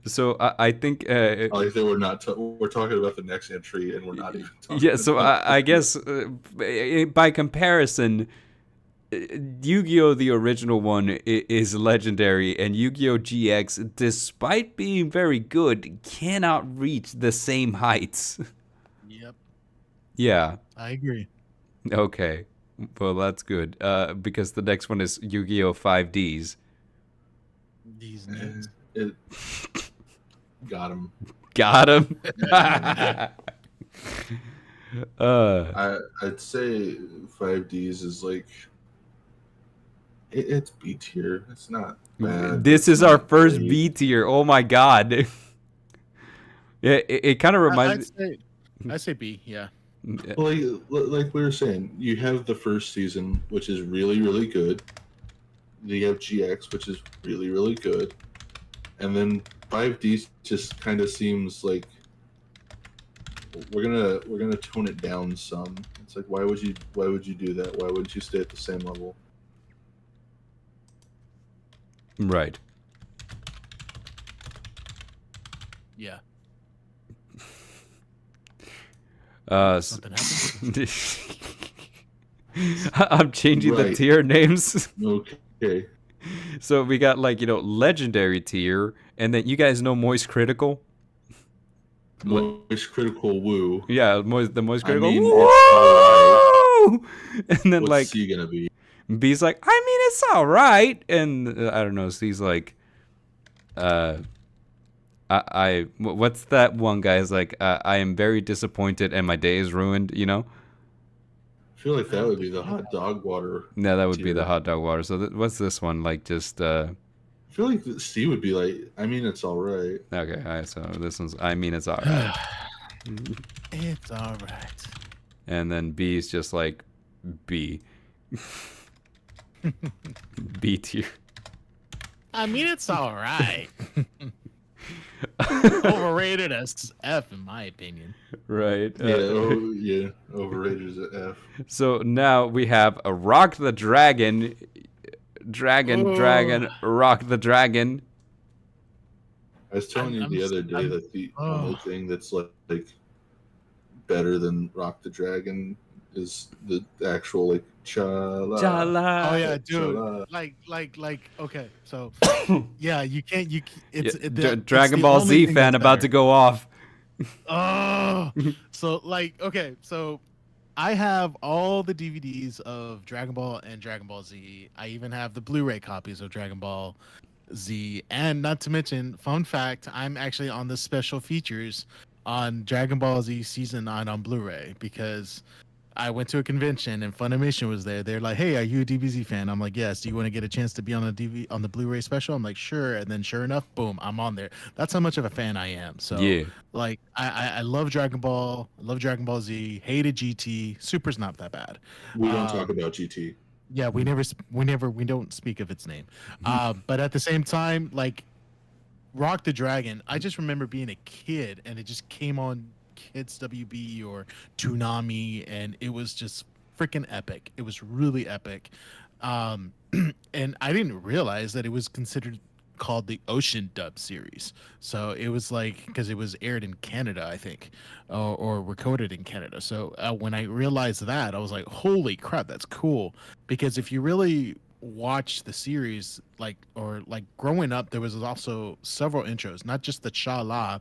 Speaker 1: So I think
Speaker 2: like they were not. We're talking about the next entry, and we're not even talking.
Speaker 1: yeah. So I guess by comparison, Yu-Gi-Oh! The original one is legendary, and Yu-Gi-Oh! GX, despite being very good, cannot reach the same heights.
Speaker 3: Yep,
Speaker 1: Yeah.
Speaker 3: I agree.
Speaker 1: Okay. Well, that's good. Because the next one is Yu-Gi-Oh! 5Ds.
Speaker 3: These nuts.
Speaker 2: It got him.
Speaker 1: Got him.
Speaker 2: I'd say 5Ds is like it's B tier. It's not bad.
Speaker 1: This
Speaker 2: It's
Speaker 1: is our
Speaker 2: not
Speaker 1: first
Speaker 2: great.
Speaker 1: B tier. Oh my god. Yeah, it kind of reminds.
Speaker 3: I'd say B. Yeah.
Speaker 2: Well, like we were saying, you have the first season, which is really, really good. Then you have GX, which is really, really good, and then 5D just kind of seems like we're gonna tone it down some. It's like why would you do that? Why wouldn't you stay at the same level?
Speaker 1: Right.
Speaker 3: Yeah.
Speaker 1: Something
Speaker 3: happened.
Speaker 1: I'm changing the
Speaker 2: Right.
Speaker 1: tier names.
Speaker 2: Okay.
Speaker 1: So we got like, legendary tier, and then you guys know Moist Critical?
Speaker 2: Moist Critical Woo.
Speaker 1: Yeah, the Moist
Speaker 2: I
Speaker 1: Critical.
Speaker 2: mean,
Speaker 1: Woo! And then
Speaker 2: What's
Speaker 1: like
Speaker 2: C gonna be?
Speaker 1: B's like, I mean, it's all right, and I don't know. C's like, what's that one guy's like? I am very disappointed, and my day is ruined.
Speaker 2: I feel like that would be the hot dog water.
Speaker 1: No, that would be
Speaker 2: tier.
Speaker 1: the hot dog water. So what's this one like? Just
Speaker 2: I feel like C would be like. I mean, it's all right.
Speaker 1: okay. All right, so this one's. I mean, it's all right.
Speaker 3: It's all right.
Speaker 1: And then B is just like B. B tier.
Speaker 3: I mean, it's all right. Overrated as F, in my opinion.
Speaker 1: Right.
Speaker 2: Yeah, overrated as an F.
Speaker 1: So now we have a Rock the Dragon. Dragon, Rock the Dragon.
Speaker 2: I was telling you the other day that the only thing that's like better than Rock the Dragon is the actual like Chala.
Speaker 1: Chala.
Speaker 3: Oh yeah, dude.
Speaker 2: Chala.
Speaker 3: Like. Okay, so yeah, you can't. It's
Speaker 1: Dragon
Speaker 3: the
Speaker 1: Ball
Speaker 3: only
Speaker 1: Z
Speaker 3: thing
Speaker 1: fan
Speaker 3: that's
Speaker 1: about to
Speaker 3: better.
Speaker 1: go off.
Speaker 3: Oh, so like, okay, so I have all the DVDs of Dragon Ball and Dragon Ball Z. I even have the Blu-ray copies of Dragon Ball Z, and not to mention, fun fact, I'm actually on the special features on Dragon Ball Z Season 9 on Blu-ray because I went to a convention and Funimation was there. They're like, "Hey, are you a DBZ fan?" I'm like, "Yes." "Do you want to get a chance to be on the Blu-ray special?" I'm like, "Sure." And then sure enough, boom, I'm on there. That's how much of a fan I am. So
Speaker 1: Yeah.
Speaker 3: like I love Dragon Ball, I love Dragon Ball Z, hated GT. Super's not that bad.
Speaker 2: We don't talk about GT.
Speaker 3: Yeah, we don't speak of its name. But at the same time, like Rock the Dragon, I just remember being a kid and it just came on Kids WB or Toonami, and it was just freaking epic. It was really epic. And I didn't realize that it was considered called the Ocean Dub series. So it was like because it was aired in Canada, I think, or recorded in Canada. So when I realized that, I was like, "Holy crap, that's cool!" Because if you really watch the series, like growing up, there was also several intros, not just the Cha La,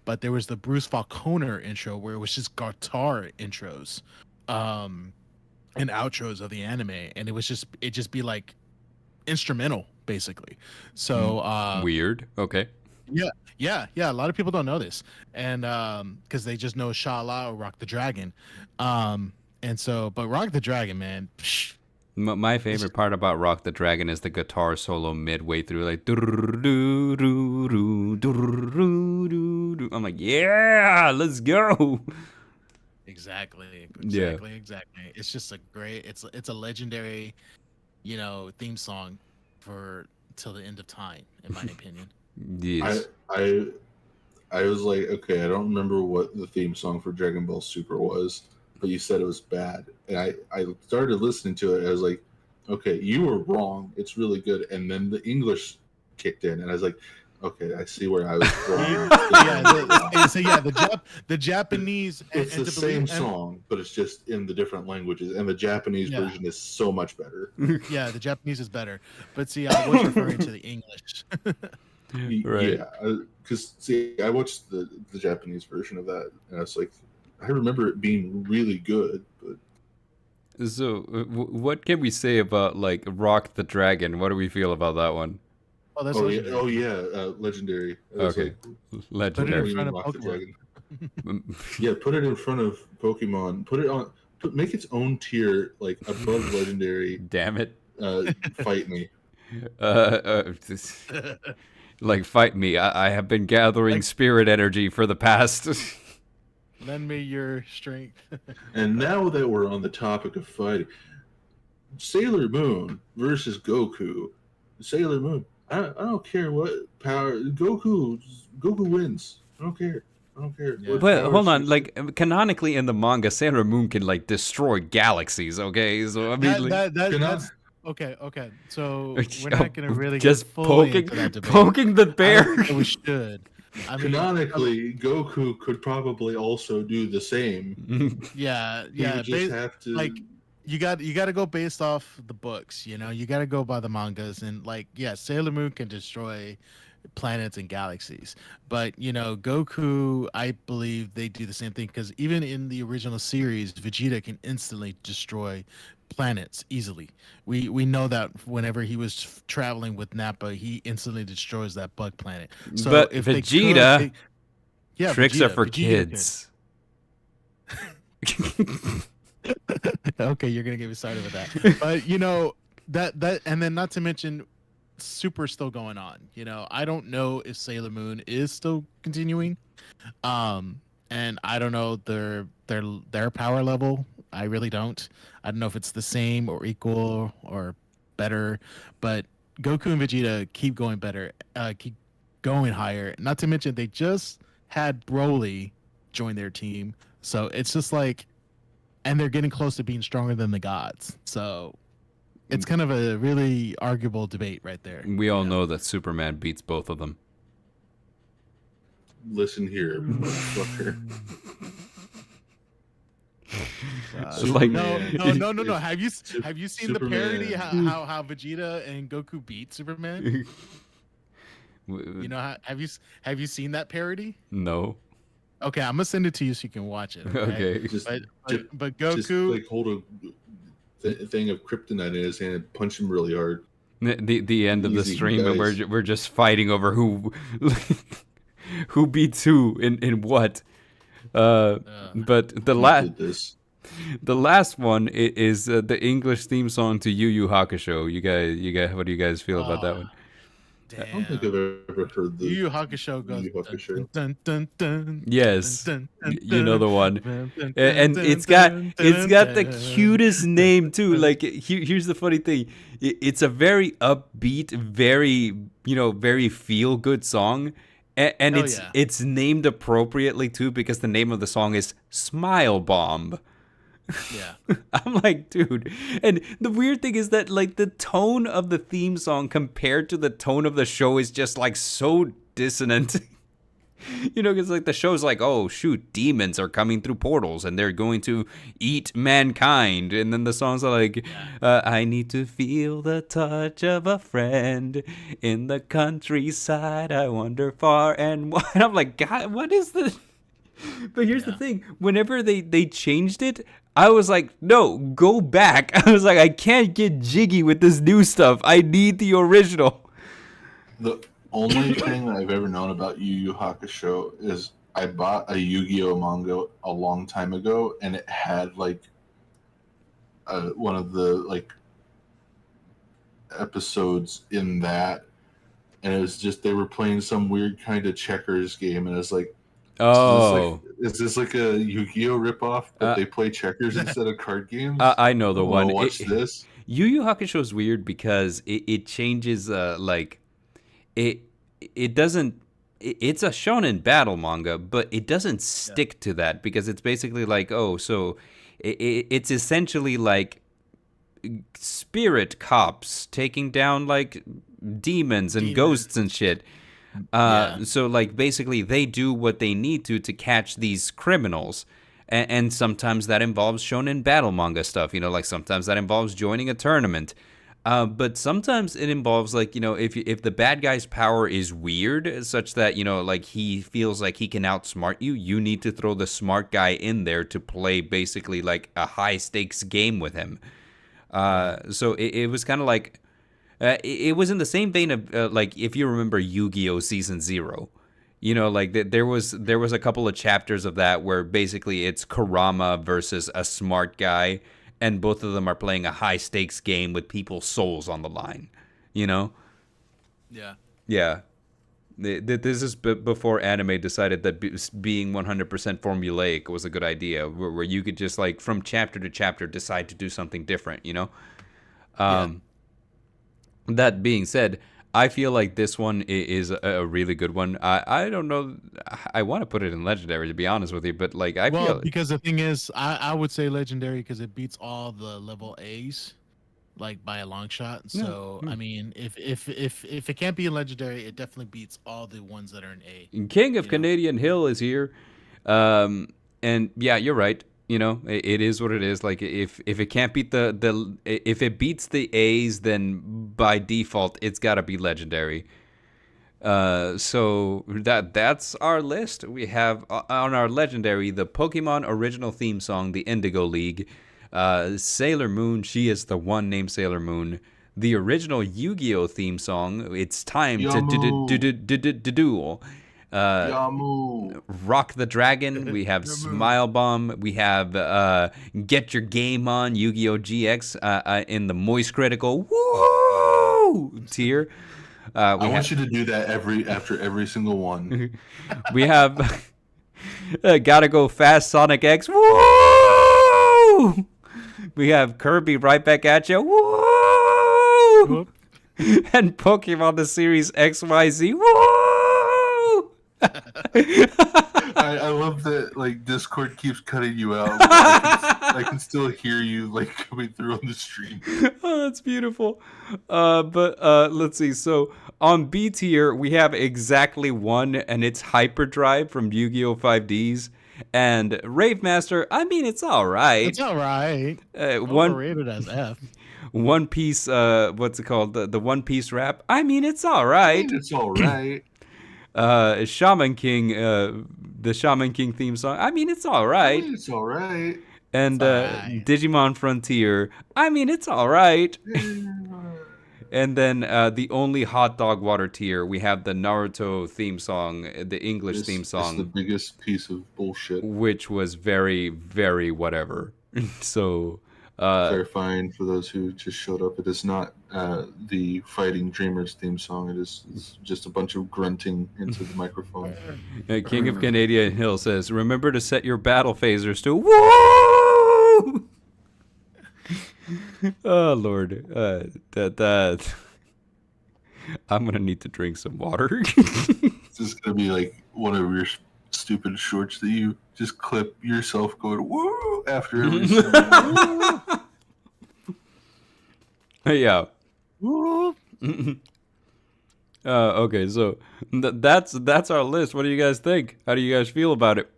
Speaker 3: but there was the Bruce Falconer intro where it was just guitar intros, and outros of the anime, and it just be like instrumental basically. So
Speaker 1: Weird. Okay.
Speaker 3: yeah, a lot of people don't know this, and because they just know Shala or Rock the Dragon, and so but Rock the Dragon, man,
Speaker 1: My favorite part about Rock the Dragon is the guitar solo midway through, like. I'm like, yeah, let's go.
Speaker 3: exactly. It's just a great, it's a legendary, theme song for till the end of time, in my opinion.
Speaker 2: I
Speaker 1: Yes.
Speaker 2: I I was like, okay, I don't remember what the theme song for Dragon Ball Super was, but you said it was bad, and I started listening to it. I was like, okay, you were wrong. It's really good. And then the English kicked in, and I was like, okay, I see where I was wrong.
Speaker 3: Yeah, the Japanese
Speaker 2: It's
Speaker 3: and
Speaker 2: the
Speaker 3: to believe
Speaker 2: same
Speaker 3: and
Speaker 2: song, but it's just in the different languages, and the Japanese
Speaker 3: yeah,
Speaker 2: version is so much better.
Speaker 3: yeah, the Japanese is better. But see, I was referring to the English.
Speaker 1: Right.
Speaker 2: Yeah, because see, I watched the Japanese version of that, and I was like, I remember it being really good, but
Speaker 1: So, what can we say about like Rock the Dragon? What do we feel about that one?
Speaker 3: Oh, that's
Speaker 2: oh yeah,
Speaker 3: legendary.
Speaker 2: oh yeah, legendary. I was
Speaker 1: Okay,
Speaker 2: like,
Speaker 3: Put it
Speaker 2: what
Speaker 3: in
Speaker 2: do
Speaker 1: legendary.
Speaker 2: you
Speaker 3: front
Speaker 2: mean,
Speaker 3: of
Speaker 2: Rock the
Speaker 3: Pokemon.
Speaker 2: Dragon? Yeah, put it in front of Pokemon. Put it on. Make its own tier, like above legendary.
Speaker 1: Damn it.
Speaker 2: Fight me.
Speaker 1: Uh, uh, like fight me. I have been gathering
Speaker 3: Like,
Speaker 1: spirit energy for the past.
Speaker 3: lend me your strength.
Speaker 2: And now that we're on the topic of fighting, Sailor Moon versus Goku. Sailor Moon. I don't care what power Goku wins. I don't care. I don't care
Speaker 3: Yeah.
Speaker 2: what
Speaker 1: But
Speaker 2: power
Speaker 1: hold on,
Speaker 2: she.
Speaker 1: like canonically in the manga, Sailor Moon can like destroy galaxies. Okay, so I mean,
Speaker 3: That
Speaker 1: like,
Speaker 3: that that
Speaker 2: Cannot,
Speaker 3: that's okay. Okay, so we're not gonna really get
Speaker 1: just
Speaker 3: fully into that debate.
Speaker 1: poking the
Speaker 3: I don't
Speaker 1: bear.
Speaker 3: think that we should. I mean,
Speaker 2: canonically, Goku could probably also do the same.
Speaker 3: yeah,
Speaker 2: He
Speaker 3: yeah.
Speaker 2: would just have to.
Speaker 3: Like you got to go based off the books. You got to go by the mangas, and like, yeah, Sailor Moon can destroy planets and galaxies, but Goku, I believe they do the same thing because even in the original series, Vegeta can instantly destroy planets easily. We know that whenever he was traveling with Nappa, he instantly destroys that bug planet. So
Speaker 1: But
Speaker 3: if they could,
Speaker 1: Vegeta,
Speaker 3: yeah,
Speaker 1: tricks are for
Speaker 3: Vegeta could.
Speaker 1: kids.
Speaker 3: Okay, you're gonna get me started with that. But that and then not to mention Super's still going on. I don't know if Sailor Moon is still continuing. And I don't know their power level. I really don't. I don't know if it's the same or equal or better, but Goku and Vegeta keep going better, keep going higher. Not to mention they just had Broly join their team, so it's just like, and they're getting close to being stronger than the gods. So it's kind of a really arguable debate right there.
Speaker 1: We all know that Superman beats both of them.
Speaker 2: Listen here, motherfucker.
Speaker 1: Like-
Speaker 3: No. Have you seen the parody
Speaker 2: Superman.
Speaker 3: how Vegeta and Goku beat Superman? Have you seen that parody?
Speaker 1: No.
Speaker 3: Okay, I'm gonna send it to you so you can watch it.
Speaker 1: Okay.
Speaker 2: Just,
Speaker 3: But
Speaker 2: just
Speaker 3: Goku,
Speaker 2: like hold a thing of kryptonite in his hand and punch him really hard.
Speaker 1: The end of the
Speaker 2: Easy,
Speaker 1: stream, and
Speaker 2: guys.
Speaker 1: we're just fighting over who who beats who in what. But
Speaker 2: Did this.
Speaker 1: the last one is the English theme song to Yu Yu Hakusho. You guys, what do you guys feel about that one?
Speaker 2: I don't think I've ever heard the
Speaker 3: Yu Yu Hakusho goes.
Speaker 2: Yu Yu Hakusho.
Speaker 3: Dun, dun, dun,
Speaker 1: Yes,
Speaker 3: dun, dun,
Speaker 1: you know the one.
Speaker 3: dun, dun,
Speaker 1: And
Speaker 3: dun,
Speaker 1: it's
Speaker 3: dun,
Speaker 1: got
Speaker 3: dun,
Speaker 1: the
Speaker 3: dun.
Speaker 1: cutest name too. Like here's the funny thing, it's a very upbeat, very very feel good song, and
Speaker 3: Hell
Speaker 1: it's
Speaker 3: yeah.
Speaker 1: it's named appropriately too because the name of the song is Smile Bomb.
Speaker 3: Yeah.
Speaker 1: I'm like, dude. And the weird thing is that like the tone of the theme song compared to the tone of the show is just like so dissonant. Because like the show's like, oh shoot, demons are coming through portals and they're going to eat mankind, and then the songs are like, I need to feel the touch of a friend in the countryside. I wander far and wide. I'm like, God, what is this? But here's the thing: whenever they changed it, I was like, no, go back. I was like, I can't get jiggy with this new stuff. I need the original.
Speaker 2: The only thing that I've ever known about Yu Yu Hakusho is I bought a Yu-Gi-Oh manga a long time ago, and it had like one of the like episodes in that, and it was just they were playing some weird kind of checkers game, and it was like,
Speaker 1: Oh,
Speaker 2: is this like a Yu-Gi-Oh ripoff, but they play checkers instead of card games?
Speaker 1: I know the one.
Speaker 2: Watch this.
Speaker 1: Yu Yu Hakusho is weird because it changes like it it doesn't. It's a shonen battle manga, but it doesn't
Speaker 3: Yeah.
Speaker 1: stick to that because it's basically like, oh, so it's essentially like spirit cops taking down like demons and
Speaker 3: Demons.
Speaker 1: ghosts and shit.
Speaker 3: Yeah.
Speaker 1: So like basically they do what they need to catch these criminals. And sometimes that involves shonen battle manga stuff, like sometimes that involves joining a tournament. But sometimes it involves like, if the bad guy's power is weird, such that, like he feels like he can outsmart you, you need to throw the smart guy in there to play basically like a high stakes game with him. So it was kind of like, it was in the same vein of like if you remember Yu-Gi-Oh! Season 0. Like there was a couple of chapters of that where basically it's Kurama versus a smart guy, and both of them are playing a high stakes game with people's souls on the line. You know?
Speaker 3: Yeah.
Speaker 1: Yeah. This is before anime decided that being 100% formulaic was a good idea, where you could just like from chapter to chapter decide to do something different. That being said, I feel like this one is a really good one. I don't know. I want to put it in legendary, to be honest with you, but like I
Speaker 3: Well,
Speaker 1: feel.
Speaker 3: because the thing is, I would say legendary because it beats all the level A's, like by a long shot.
Speaker 1: Yeah.
Speaker 3: So I mean, if it can't be in legendary, it definitely beats all the ones that are in A.
Speaker 1: King of
Speaker 3: You know?
Speaker 1: Canadian Hill is here. And yeah, you're right. It is what it is. Like if it can't beat if it beats the A's, then by default it's got to be legendary. So that's our list. We have on our legendary the Pokemon original theme song, the Indigo League, Sailor Moon. She is the one named Sailor Moon. The original Yu-Gi-Oh theme song. It's time to duel.
Speaker 2: Yamu.
Speaker 1: Rock the Dragon. We have Smile Bomb. We have Get Your Game On, Yu-Gi-Oh GX in the Moist Critical Woo tier.
Speaker 2: I want you to do that after every single one.
Speaker 1: We have Gotta Go Fast Sonic X. Woo! We have Kirby right back at you. Woo! And Pokemon the series XYZ. Woo!
Speaker 2: I love that like Discord keeps cutting you out. But I can still hear you like coming through on the stream.
Speaker 1: Oh, that's beautiful. But let's see. So on B tier, we have exactly one, and it's Hyperdrive from Yu-Gi-Oh! 5Ds. And Rave Master, I mean, it's all right.
Speaker 3: It's all right.
Speaker 1: One
Speaker 3: Overrated as F.
Speaker 1: One Piece, what's it called? The One Piece rap. I mean, it's all right.
Speaker 2: It's all right.
Speaker 1: Shaman King, the Shaman King theme song. I mean, it's all right.
Speaker 2: It's all right.
Speaker 1: And
Speaker 3: It's all right.
Speaker 1: Digimon Frontier. I mean, it's all right. And then the only hot dog water tier, we have the Naruto theme song, the English theme
Speaker 2: It's
Speaker 1: song,
Speaker 2: the biggest piece of bullshit.
Speaker 1: which was very, very whatever. So,
Speaker 2: Clarifying for those who just showed up, it is not the Fighting Dreamers theme song. It's just a bunch of grunting into the microphone.
Speaker 1: King of Canadian Hill says, "Remember to set your battle phasers to woo." Oh Lord, that I'm gonna need to drink some water.
Speaker 2: This is gonna be like one of your stupid shorts that you just clip yourself going woo after every single
Speaker 1: Yeah.
Speaker 3: Woo.
Speaker 1: Okay, so that's our list. What do you guys think? How do you guys feel about it?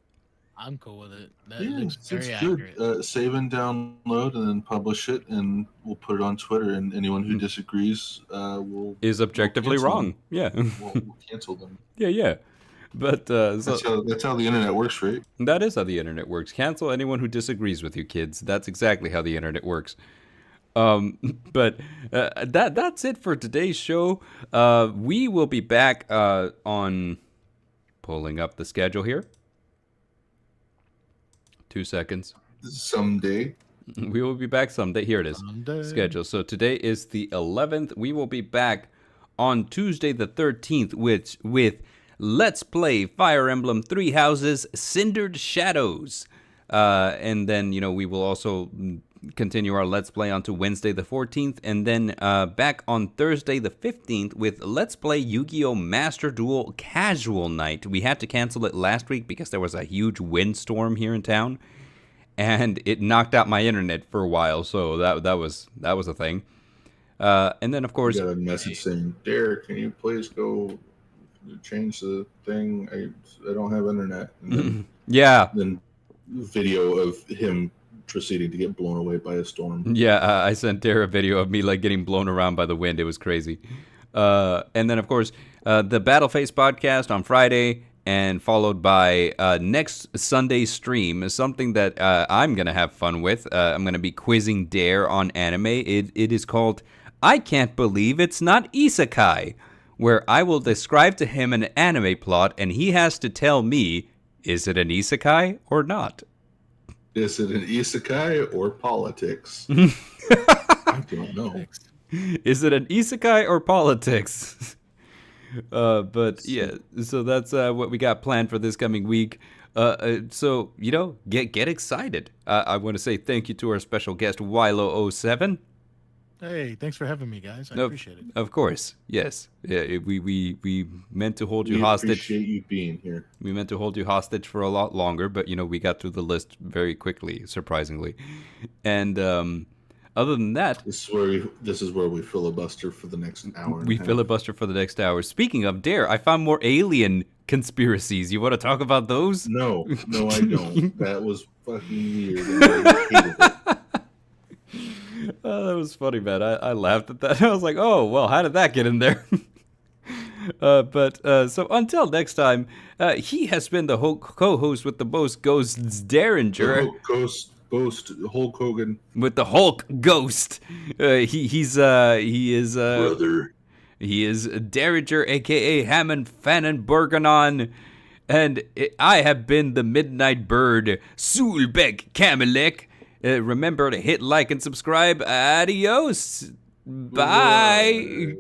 Speaker 3: I'm cool with it. That
Speaker 2: Yeah,
Speaker 3: looks
Speaker 2: it's
Speaker 3: very
Speaker 2: good.
Speaker 3: accurate.
Speaker 2: Save and download, and then publish it, and we'll put it on Twitter. And anyone who disagrees, will
Speaker 1: Is objectively
Speaker 2: cancel
Speaker 1: wrong.
Speaker 2: them.
Speaker 1: Yeah.
Speaker 2: We'll cancel them.
Speaker 1: Yeah. But
Speaker 2: That's how the internet works, right?
Speaker 1: that is how the internet works. Cancel anyone who disagrees with you, kids. That's exactly how the internet works. But that's it for today's show. We will be back on pulling up the schedule here. 2 seconds.
Speaker 2: Someday.
Speaker 1: We will be back someday. Here it is.
Speaker 3: Someday.
Speaker 1: Schedule. So today is the 11th. We will be back on Tuesday the 13th with Let's Play Fire Emblem Three Houses Cindered Shadows. And then, we will also continue our Let's Play onto Wednesday the 14th, and then back on Thursday the 15th with Let's Play Yu-Gi-Oh! Master Duel Casual Night. We had to cancel it last week because there was a huge windstorm here in town, and it knocked out my internet for a while, so that was a thing. And then, of course...
Speaker 2: You got a message saying, Derek, can you please go change the thing? I don't have internet. And then, then video of him proceeding to get blown away by a storm.
Speaker 1: Yeah, I sent Dara a video of me like getting blown around by the wind. It was crazy. And then, of course, the Battle Face podcast on Friday, and followed by next Sunday stream is something that I'm going to have fun with. I'm going to be quizzing Dare on anime. It is called I Can't Believe It's Not Isekai, where I will describe to him an anime plot, and he has to tell me, is it an isekai or not?
Speaker 2: Is it an isekai or politics? I don't know.
Speaker 1: Is it an isekai or politics? But yeah, so that's what we got planned for this coming week. So, get excited. I want to say thank you to our special guest, Wilo07.
Speaker 3: Hey, thanks for having me, guys. I appreciate it.
Speaker 1: Of course, yes. Yeah, we meant to hold you hostage.
Speaker 2: We appreciate you being here.
Speaker 1: We meant to hold you hostage for a lot longer, but we got through the list very quickly, surprisingly. And other than that,
Speaker 2: this is where we filibuster for the next hour.
Speaker 1: We filibuster for the next hour. Speaking of Dare, I found more alien conspiracies. You want to talk about those?
Speaker 2: No, I don't. That was fucking weird. And I hated it.
Speaker 1: Oh, that was funny, man. I laughed at that. I was like, oh, well, how did that get in there? But so until next time, he has been the co-host with the most ghosts, Derringer.
Speaker 2: Hulk Hogan.
Speaker 1: With the Hulk Ghost. He is
Speaker 2: brother.
Speaker 1: He is Derringer, aka Hammond Fannin Bergenon. And I have been the Midnight Bird, Sulbeck Kamelek. Remember to hit like and subscribe. Adios. Bye.